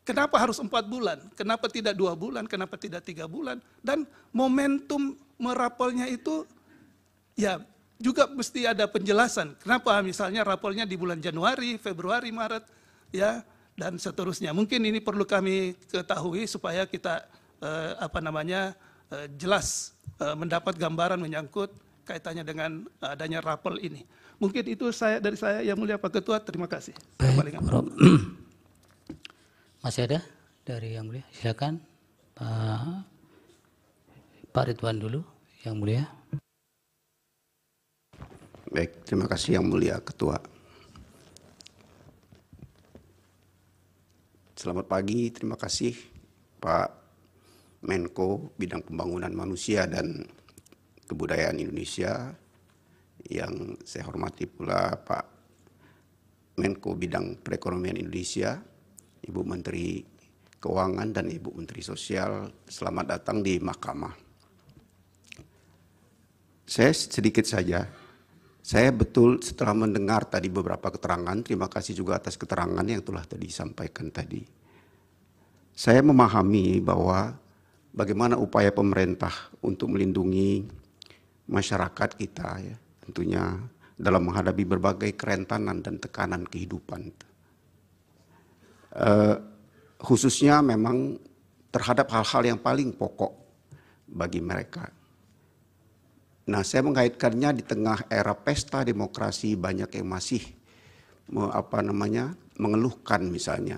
kenapa harus 4 bulan? Kenapa tidak 2 bulan? Kenapa tidak 3 bulan? Dan momentum merapelnya itu, ya juga mesti ada penjelasan. Kenapa misalnya rapelnya di bulan Januari, Februari, Maret, ya, dan seterusnya. Mungkin ini perlu kami ketahui supaya kita jelas mendapat gambaran menyangkut kaitannya dengan adanya rapel ini. Mungkin itu dari saya Yang Mulia Pak Ketua, terima kasih. Baik, masih ada dari Yang Mulia? Silakan Pak Ridwan dulu, Yang Mulia. Baik, terima kasih Yang Mulia Ketua. Selamat pagi, terima kasih Pak Menko Bidang Pembangunan Manusia dan Kebudayaan Indonesia. Yang saya hormati pula Pak Menko Bidang Perekonomian Indonesia, Ibu Menteri Keuangan dan Ibu Menteri Sosial. Selamat datang di Mahkamah. Saya sedikit saja. Saya betul setelah mendengar tadi beberapa keterangan, terima kasih juga atas keterangan yang telah tadi disampaikan tadi. Saya memahami bahwa bagaimana upaya pemerintah untuk melindungi masyarakat kita, ya, tentunya dalam menghadapi berbagai kerentanan dan tekanan kehidupan. Khususnya memang terhadap hal-hal yang paling pokok bagi mereka. Nah, saya mengaitkannya di tengah era pesta demokrasi, banyak yang masih mengeluhkan misalnya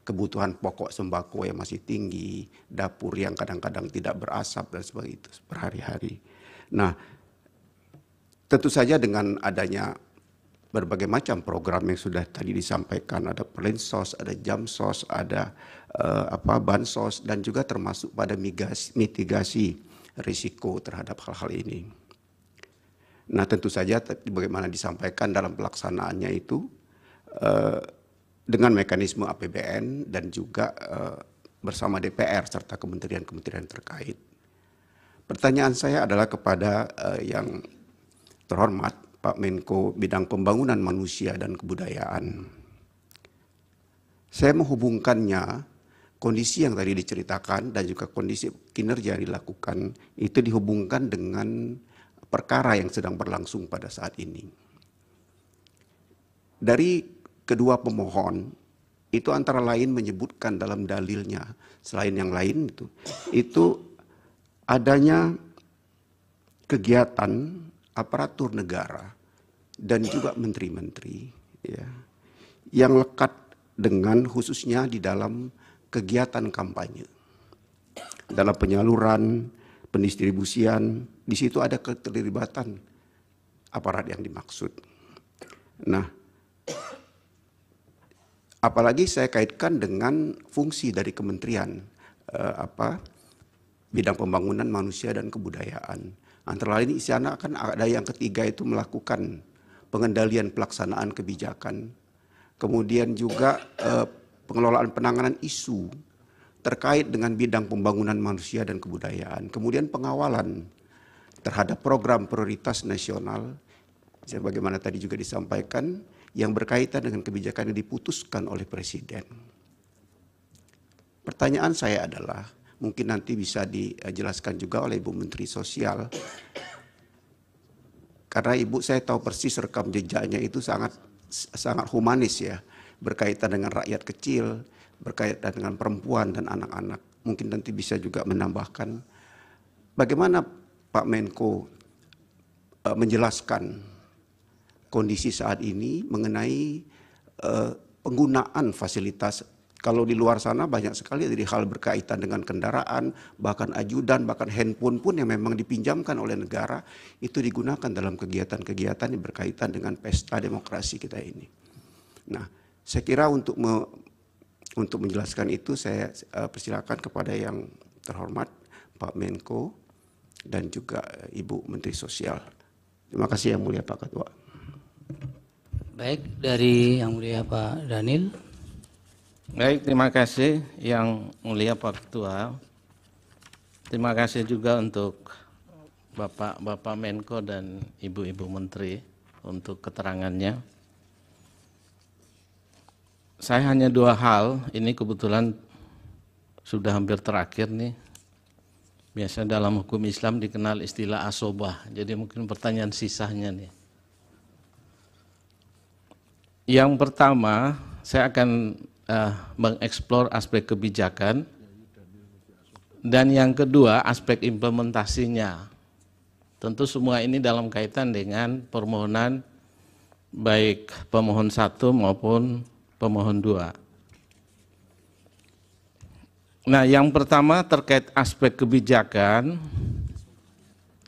kebutuhan pokok sembako yang masih tinggi, dapur yang kadang-kadang tidak berasap dan sebagainya itu berhari-hari. Nah, tentu saja dengan adanya berbagai macam program yang sudah tadi disampaikan, ada Perlinsos, ada Jamsos, ada Bansos, dan juga termasuk pada mitigasi risiko terhadap hal-hal ini. Nah, tentu saja bagaimana disampaikan dalam pelaksanaannya itu dengan mekanisme APBN dan juga bersama DPR serta kementerian-kementerian terkait. Pertanyaan saya adalah kepada yang terhormat Pak Menko Bidang Pembangunan Manusia dan Kebudayaan. Saya menghubungkannya kondisi yang tadi diceritakan dan juga kondisi kinerja yang dilakukan itu dihubungkan dengan perkara yang sedang berlangsung pada saat ini. Dari kedua pemohon itu antara lain menyebutkan dalam dalilnya, selain yang lain itu adanya kegiatan aparatur negara dan juga menteri-menteri, ya, yang lekat dengan khususnya di dalam kegiatan kampanye, dalam penyaluran, pendistribusian, di situ ada keterlibatan aparat yang dimaksud. Nah, apalagi saya kaitkan dengan fungsi dari kementerian bidang pembangunan manusia dan kebudayaan. Antara lain di sana akan ada yang ketiga itu melakukan pengendalian pelaksanaan kebijakan, kemudian juga pengelolaan penanganan isu terkait dengan bidang pembangunan manusia dan kebudayaan, kemudian pengawalan terhadap program prioritas nasional, sebagaimana tadi juga disampaikan, yang berkaitan dengan kebijakan yang diputuskan oleh Presiden. Pertanyaan saya adalah, mungkin nanti bisa dijelaskan juga oleh Ibu Menteri Sosial, karena Ibu saya tahu persis rekam jejaknya itu sangat humanis ya, berkaitan dengan rakyat kecil, berkaitan dengan perempuan dan anak-anak. Mungkin nanti bisa juga menambahkan bagaimana Pak Menko menjelaskan kondisi saat ini mengenai penggunaan fasilitas. Kalau di luar sana banyak sekali dari hal berkaitan dengan kendaraan, bahkan ajudan, bahkan handphone pun yang memang dipinjamkan oleh negara, itu digunakan dalam kegiatan-kegiatan yang berkaitan dengan pesta demokrasi kita ini. Nah, saya kira untuk menjelaskan itu saya persilakan kepada yang terhormat Pak Menko dan juga Ibu Menteri Sosial. Terima kasih Yang Mulia Pak Ketua. Baik, dari Yang Mulia Pak Daniel. Baik, terima kasih Yang Mulia Pak Ketua. Terima kasih juga untuk Bapak Menko dan Ibu-Ibu Menteri untuk keterangannya. Saya hanya dua hal, ini kebetulan sudah hampir terakhir nih. Biasa dalam hukum Islam dikenal istilah asobah, jadi mungkin pertanyaan sisanya nih. Yang pertama, saya akan mengeksplor aspek kebijakan, dan yang kedua aspek implementasinya. Tentu semua ini dalam kaitan dengan permohonan baik pemohon 1 maupun pemohon 2. Nah, yang pertama terkait aspek kebijakan,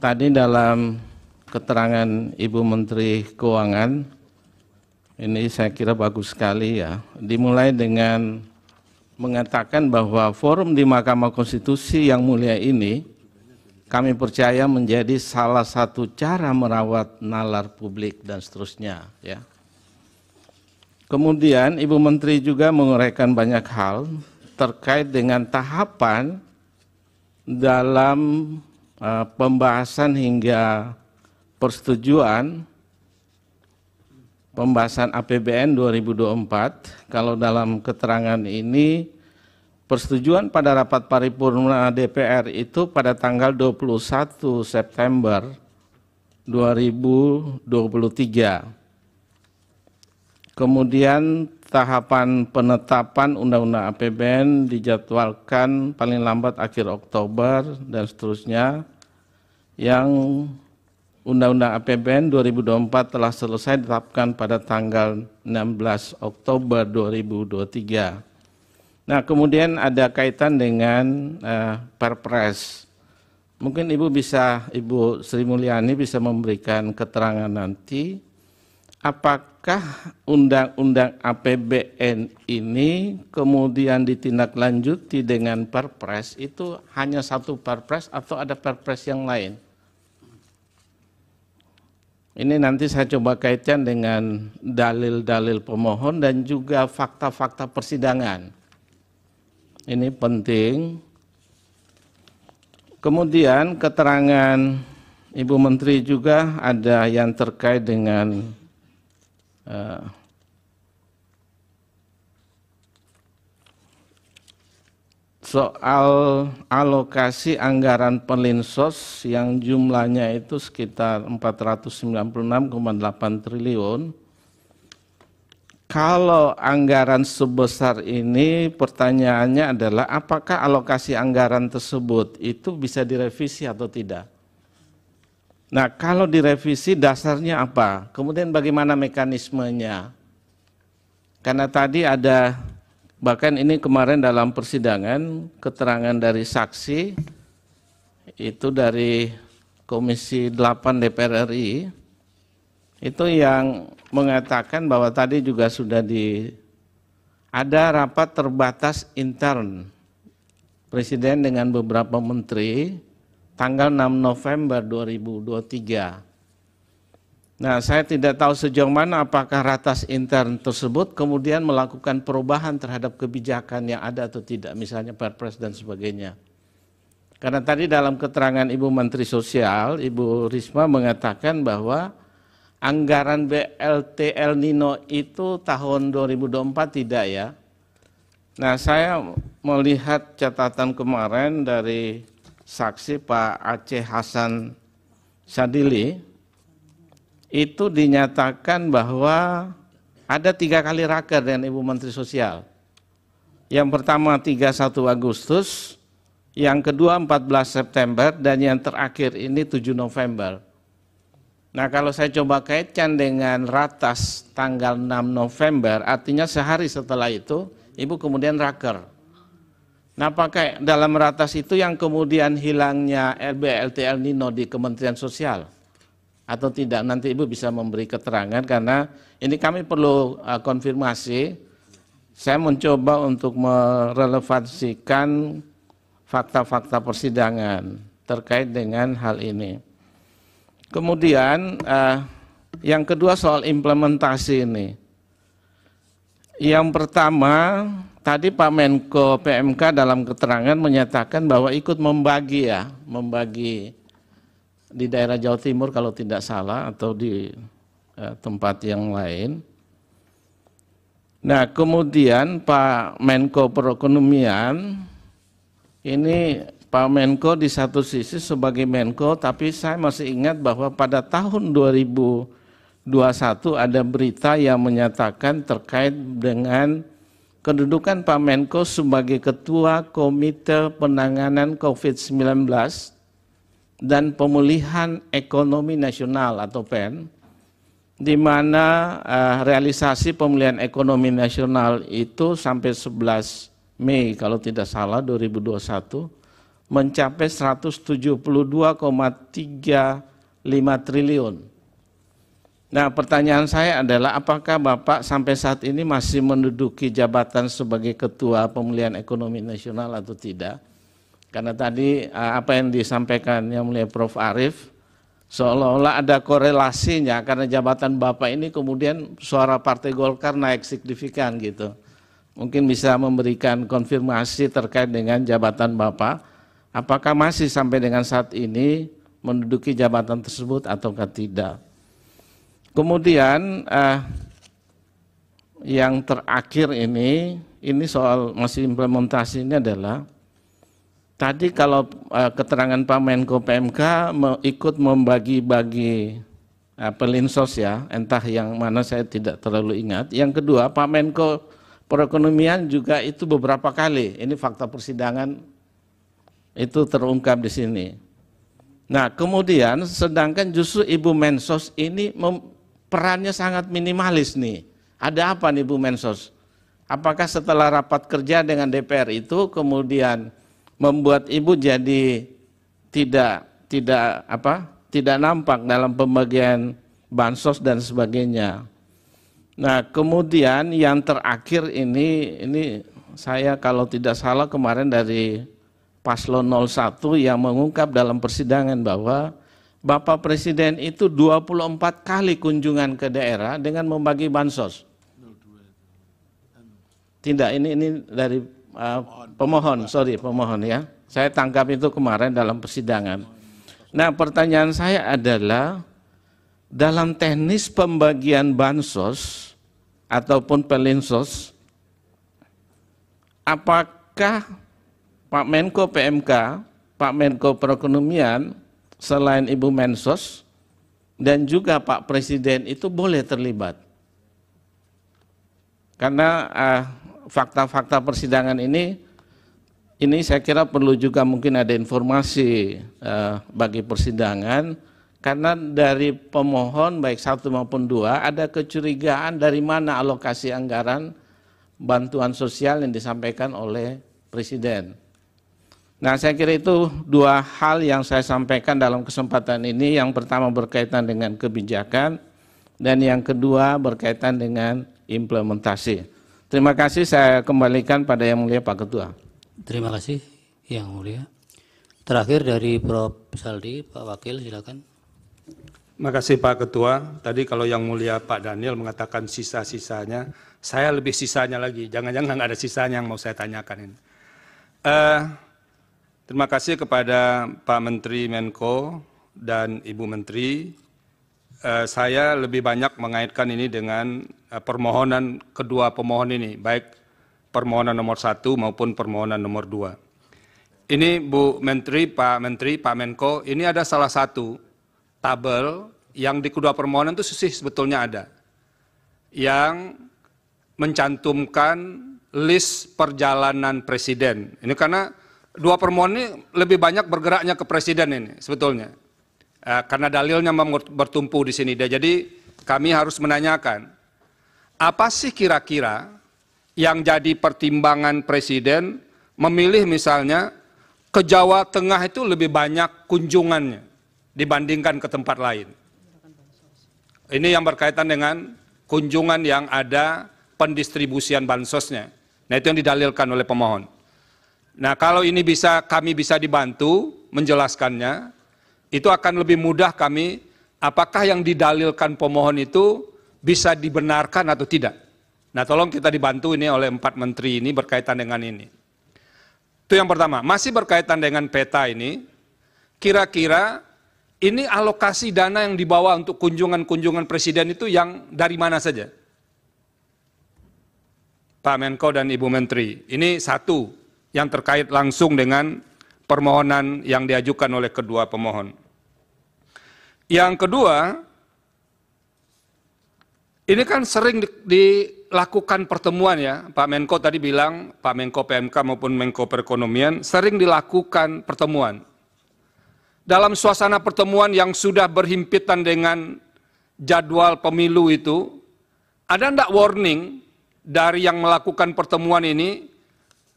tadi dalam keterangan Ibu Menteri Keuangan, ini saya kira bagus sekali ya, dimulai dengan mengatakan bahwa forum di Mahkamah Konstitusi yang mulia ini kami percaya menjadi salah satu cara merawat nalar publik dan seterusnya ya. Kemudian Ibu Menteri juga menguraikan banyak hal terkait dengan tahapan dalam pembahasan hingga persetujuan pembahasan APBN 2024. Kalau dalam keterangan ini persetujuan pada rapat paripurna DPR itu pada tanggal 21 September 2023. Kemudian tahapan penetapan Undang-Undang APBN dijadwalkan paling lambat akhir Oktober dan seterusnya. Yang Undang-Undang APBN 2024 telah selesai ditetapkan pada tanggal 16 Oktober 2023. Nah, kemudian ada kaitan dengan Perpres. Mungkin Ibu Sri Mulyani bisa memberikan keterangan nanti, apakah Undang-Undang APBN ini kemudian ditindaklanjuti dengan Perpres, itu hanya satu Perpres atau ada Perpres yang lain? Ini nanti saya coba kaitkan dengan dalil-dalil pemohon dan juga fakta-fakta persidangan. Ini penting. Kemudian keterangan Ibu Menteri juga ada yang terkait dengan soal alokasi anggaran Perlinsos yang jumlahnya itu sekitar 496,8 triliun. Kalau anggaran sebesar ini, pertanyaannya adalah apakah alokasi anggaran tersebut itu bisa direvisi atau tidak? Nah, kalau direvisi dasarnya apa? Kemudian bagaimana mekanismenya? Karena tadi ada, bahkan ini kemarin dalam persidangan, keterangan dari saksi, itu dari Komisi 8 DPR RI, itu yang mengatakan bahwa tadi juga sudah ada rapat terbatas intern Presiden dengan beberapa menteri tanggal 6 November 2023. Nah, saya tidak tahu sejauh mana apakah ratas intern tersebut kemudian melakukan perubahan terhadap kebijakan yang ada atau tidak, misalnya Perpres dan sebagainya. Karena tadi dalam keterangan Ibu Menteri Sosial, Ibu Risma mengatakan bahwa anggaran BLT El Nino itu tahun 2024 tidak ya. Nah, saya melihat catatan kemarin dari saksi Pak Aceh Hasan Sadili, itu dinyatakan bahwa ada 3 kali raker dengan Ibu Menteri Sosial. Yang pertama 31 Agustus, yang kedua 14 September, dan yang terakhir ini 7 November. Nah, kalau saya coba kaitkan dengan ratas tanggal 6 November, artinya sehari setelah itu, Ibu kemudian raker. Nah, apakah dalam ratas itu yang kemudian hilangnya BLT El Nino di Kementerian Sosial? Atau tidak? Nanti Ibu bisa memberi keterangan, karena ini kami perlu konfirmasi. Saya mencoba untuk merelevansikan fakta-fakta persidangan terkait dengan hal ini. Kemudian yang kedua soal implementasi ini. Yang pertama, tadi Pak Menko PMK dalam keterangan menyatakan bahwa ikut membagi di daerah Jawa Timur kalau tidak salah, atau di tempat yang lain. Nah, kemudian Pak Menko Perekonomian, ini Pak Menko di satu sisi sebagai Menko, tapi saya masih ingat bahwa pada tahun 2021 ada berita yang menyatakan terkait dengan kedudukan Pak Menko sebagai Ketua Komite Penanganan COVID-19 dan Pemulihan Ekonomi Nasional atau PEN, di mana realisasi pemulihan ekonomi nasional itu sampai 11 Mei kalau tidak salah 2021 mencapai 172,35 triliun. Nah, pertanyaan saya adalah apakah Bapak sampai saat ini masih menduduki jabatan sebagai Ketua Pemulihan Ekonomi Nasional atau tidak? Karena tadi apa yang disampaikan Yang Mulia Prof. Arief, seolah-olah ada korelasinya karena jabatan Bapak ini kemudian suara Partai Golkar naik signifikan gitu. Mungkin bisa memberikan konfirmasi terkait dengan jabatan Bapak, apakah masih sampai dengan saat ini menduduki jabatan tersebut ataukah tidak. Kemudian yang terakhir ini soal masih implementasi ini adalah, tadi kalau keterangan Pak Menko PMK ikut membagi-bagi pelinsos ya, entah yang mana saya tidak terlalu ingat. Yang kedua, Pak Menko Perekonomian juga itu beberapa kali, ini fakta persidangan itu terungkap di sini. Nah, kemudian sedangkan justru Ibu Mensos ini perannya sangat minimalis nih. Ada apa nih Bu Mensos? Apakah setelah rapat kerja dengan DPR itu kemudian membuat Ibu jadi tidak nampak dalam pembagian bansos dan sebagainya. Nah, kemudian yang terakhir ini saya kalau tidak salah kemarin dari Paslon 01 yang mengungkap dalam persidangan bahwa Bapak Presiden itu 24 kali kunjungan ke daerah dengan membagi bansos. Tidak, ini dari pemohon ya. Saya tangkap itu kemarin dalam persidangan. Nah, pertanyaan saya adalah dalam teknis pembagian bansos ataupun pelinsos, apakah Pak Menko PMK, Pak Menko Perekonomian, selain Ibu Mensos dan juga Pak Presiden itu boleh terlibat? Karena fakta-fakta persidangan ini saya kira perlu juga mungkin ada informasi bagi persidangan, karena dari pemohon baik 1 maupun 2 ada kecurigaan dari mana alokasi anggaran bantuan sosial yang disampaikan oleh Presiden. Nah, saya kira itu 2 hal yang saya sampaikan dalam kesempatan ini. Yang pertama berkaitan dengan kebijakan dan yang kedua berkaitan dengan implementasi. Terima kasih, saya kembalikan pada Yang Mulia Pak Ketua. Terima kasih Yang Mulia. Terakhir dari Prof. Saldi, Pak Wakil silakan. Terima kasih Pak Ketua. Tadi kalau Yang Mulia Pak Daniel mengatakan sisa-sisanya, saya lebih sisanya lagi. Jangan-jangan nggak ada sisanya yang mau saya tanyakan ini. Terima kasih kepada Pak Menteri Menko dan Ibu Menteri. Saya lebih banyak mengaitkan ini dengan permohonan kedua pemohon ini, baik permohonan nomor 1 maupun permohonan nomor 2. Ini Bu Menteri, Pak Menko, ini ada salah satu tabel yang di kedua permohonan itu sebetulnya ada, yang mencantumkan list perjalanan Presiden. Ini karena dua permohonan ini lebih banyak bergeraknya ke Presiden ini sebetulnya. Karena dalilnya bertumpu di sini. Jadi kami harus menanyakan, apa sih kira-kira yang jadi pertimbangan Presiden memilih misalnya ke Jawa Tengah itu lebih banyak kunjungannya dibandingkan ke tempat lain. Ini yang berkaitan dengan kunjungan yang ada pendistribusian bansosnya. Nah, itu yang didalilkan oleh pemohon. Nah, kalau ini kami bisa dibantu menjelaskannya, itu akan lebih mudah kami, apakah yang didalilkan pemohon itu bisa dibenarkan atau tidak. Nah, tolong kita dibantu ini oleh 4 menteri ini berkaitan dengan ini. Itu yang pertama. Masih berkaitan dengan peta ini, kira-kira ini alokasi dana yang dibawa untuk kunjungan-kunjungan Presiden itu yang dari mana saja? Pak Menko dan Ibu Menteri, ini satu yang terkait langsung dengan permohonan yang diajukan oleh kedua pemohon. Yang kedua, ini kan sering dilakukan pertemuan ya, Pak Menko tadi bilang, Pak Menko PMK maupun Menko Perekonomian sering dilakukan pertemuan. dalam suasana pertemuan yang sudah berhimpitan dengan jadwal pemilu itu, ada enggak warning dari yang melakukan pertemuan ini,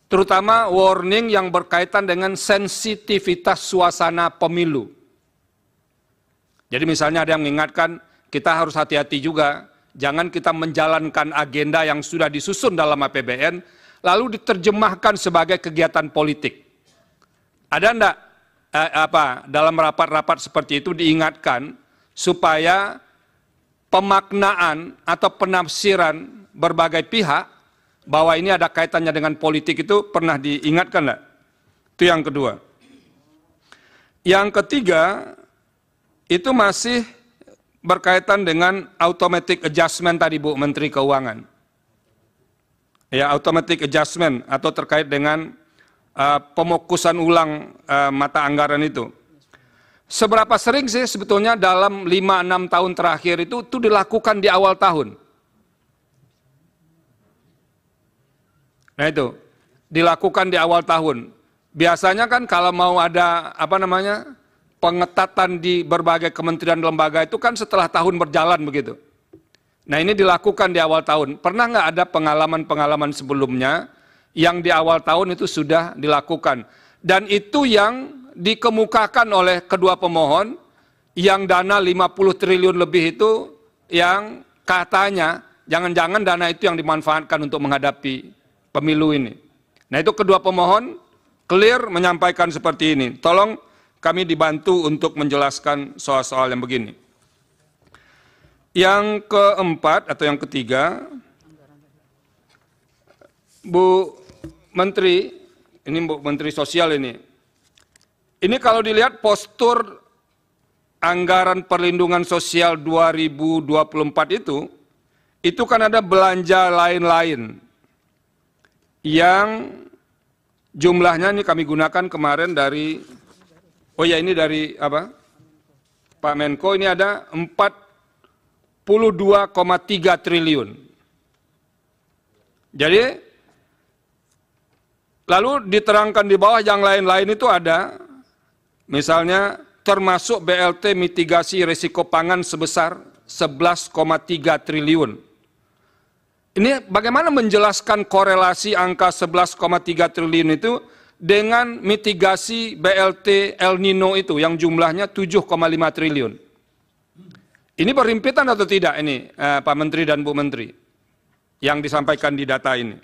terutama warning yang berkaitan dengan sensitivitas suasana pemilu. Jadi misalnya ada yang mengingatkan, kita harus hati-hati juga, jangan kita menjalankan agenda yang sudah disusun dalam APBN, lalu diterjemahkan sebagai kegiatan politik. Ada enggak dalam rapat-rapat seperti itu diingatkan supaya pemaknaan atau penafsiran berbagai pihak bahwa ini ada kaitannya dengan politik itu pernah diingatkan enggak? Itu yang kedua. Yang ketiga, itu masih berkaitan dengan automatic adjustment tadi Bu Menteri Keuangan. Ya, automatic adjustment atau terkait dengan pemokusan ulang mata anggaran itu. Seberapa sering sih sebetulnya dalam 5-6 tahun terakhir itu dilakukan di awal tahun? Nah itu, dilakukan di awal tahun. Biasanya kan kalau mau ada pengetatan di berbagai kementerian lembaga itu kan setelah tahun berjalan begitu. Nah ini dilakukan di awal tahun. Pernah nggak ada pengalaman-pengalaman sebelumnya yang di awal tahun itu sudah dilakukan? Dan itu yang dikemukakan oleh kedua pemohon, yang dana 50 triliun lebih itu yang katanya jangan-jangan dana itu yang dimanfaatkan untuk menghadapi pemilu ini. Nah itu kedua pemohon clear menyampaikan seperti ini. Tolong kami dibantu untuk menjelaskan soal-soal yang begini. Yang keempat atau yang ketiga, Bu Menteri, ini Bu Menteri Sosial ini kalau dilihat postur anggaran perlindungan sosial 2024 itu kan ada belanja lain-lain yang jumlahnya ini kami gunakan kemarin dari, ini dari Pak Menko, ini ada 42,3 triliun. Jadi, lalu diterangkan di bawah yang lain-lain itu ada, misalnya termasuk BLT mitigasi risiko pangan sebesar 11,3 triliun. Ini bagaimana menjelaskan korelasi angka 11,3 triliun itu dengan mitigasi BLT El Nino itu yang jumlahnya 7,5 triliun. Ini berhimpitan atau tidak ini Pak Menteri dan Bu Menteri yang disampaikan di data ini?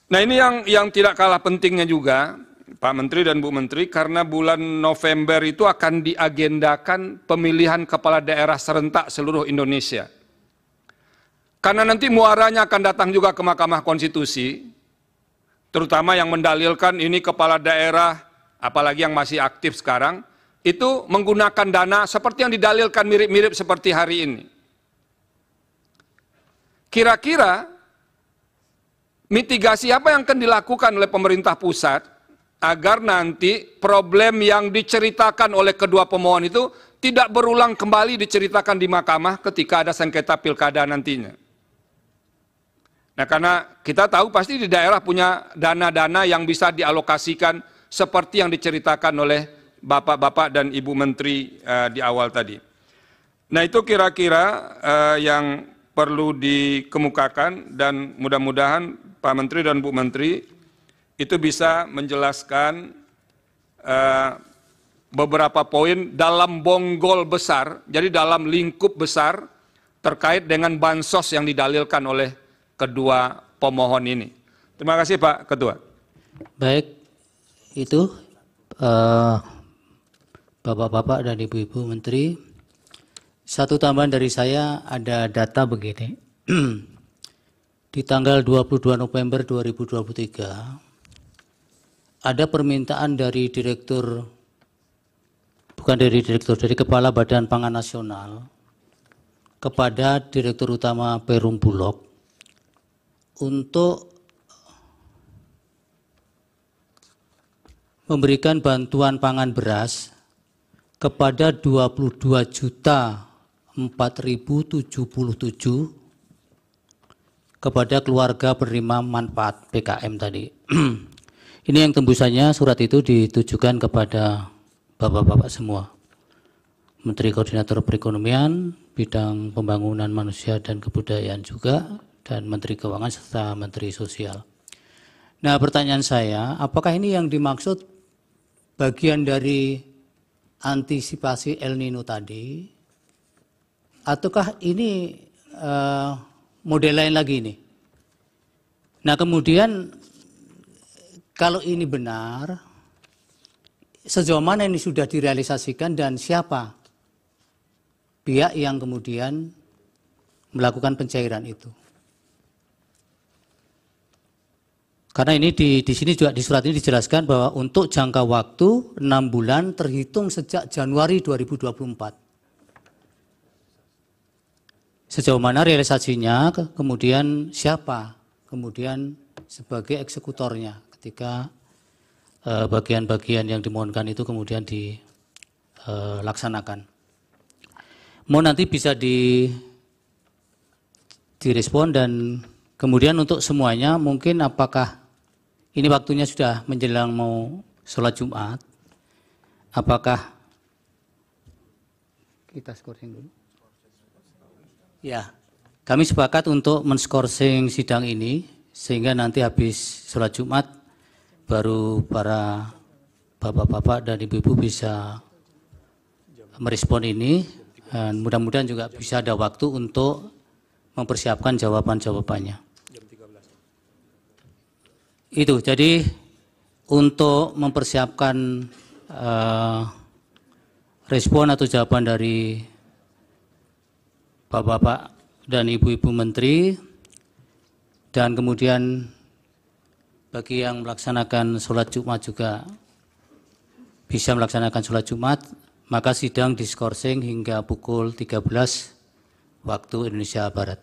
Nah ini yang tidak kalah pentingnya juga Pak Menteri dan Bu Menteri, karena bulan November itu akan diagendakan pemilihan kepala daerah serentak seluruh Indonesia. Karena nanti muaranya akan datang juga ke Mahkamah Konstitusi, terutama yang mendalilkan ini kepala daerah, apalagi yang masih aktif sekarang, itu menggunakan dana seperti yang didalilkan mirip-mirip seperti hari ini. Kira-kira mitigasi apa yang akan dilakukan oleh pemerintah pusat agar nanti problem yang diceritakan oleh kedua pemohon itu tidak berulang kembali diceritakan di mahkamah ketika ada sengketa pilkada nantinya. Nah karena kita tahu pasti di daerah punya dana-dana yang bisa dialokasikan seperti yang diceritakan oleh Bapak-Bapak dan Ibu Menteri di awal tadi. Nah itu kira-kira yang perlu dikemukakan, dan mudah-mudahan Pak Menteri dan Bu Menteri itu bisa menjelaskan beberapa poin dalam bonggol besar, jadi dalam lingkup besar terkait dengan bansos yang didalilkan oleh kedua pemohon ini. Terima kasih Pak Ketua. Baik, itu Bapak-Bapak dan Ibu-Ibu Menteri. Satu tambahan dari saya, ada data begini. Di tanggal 22 November 2023, ada permintaan dari dari Kepala Badan Pangan Nasional kepada Direktur Utama Perum Bulog untuk memberikan bantuan pangan beras kepada 22.004.077 kepada keluarga penerima manfaat PKM tadi. Ini yang tembusannya surat itu ditujukan kepada Bapak-Bapak semua. Menteri Koordinator Perekonomian, Bidang Pembangunan Manusia dan Kebudayaan juga, dan Menteri Keuangan serta Menteri Sosial. Nah, pertanyaan saya, apakah ini yang dimaksud bagian dari antisipasi El Nino tadi, ataukah ini model lain lagi ini? Nah, kemudian kalau ini benar, sejauh mana ini sudah direalisasikan dan siapa pihak yang kemudian melakukan pencairan itu? Karena ini di sini juga di surat ini dijelaskan bahwa untuk jangka waktu 6 bulan terhitung sejak Januari 2024. Sejauh mana realisasinya, kemudian siapa kemudian sebagai eksekutornya ketika bagian-bagian yang dimohonkan itu kemudian dilaksanakan. Mohon nanti bisa direspon, dan kemudian untuk semuanya mungkin apakah ini waktunya sudah menjelang mau sholat Jumat, apakah kita skorsing dulu? Ya, kami sepakat untuk men-skorsing sidang ini sehingga nanti habis sholat Jumat baru para bapak-bapak dan ibu-ibu bisa merespon ini, dan mudah-mudahan juga bisa ada waktu untuk mempersiapkan jawaban-jawabannya. Itu, jadi untuk mempersiapkan respon atau jawaban dari bapak-bapak dan ibu-ibu menteri, dan kemudian bagi yang melaksanakan sholat Jumat juga bisa melaksanakan sholat Jumat, maka sidang diskorsing hingga pukul 13 waktu Indonesia Barat.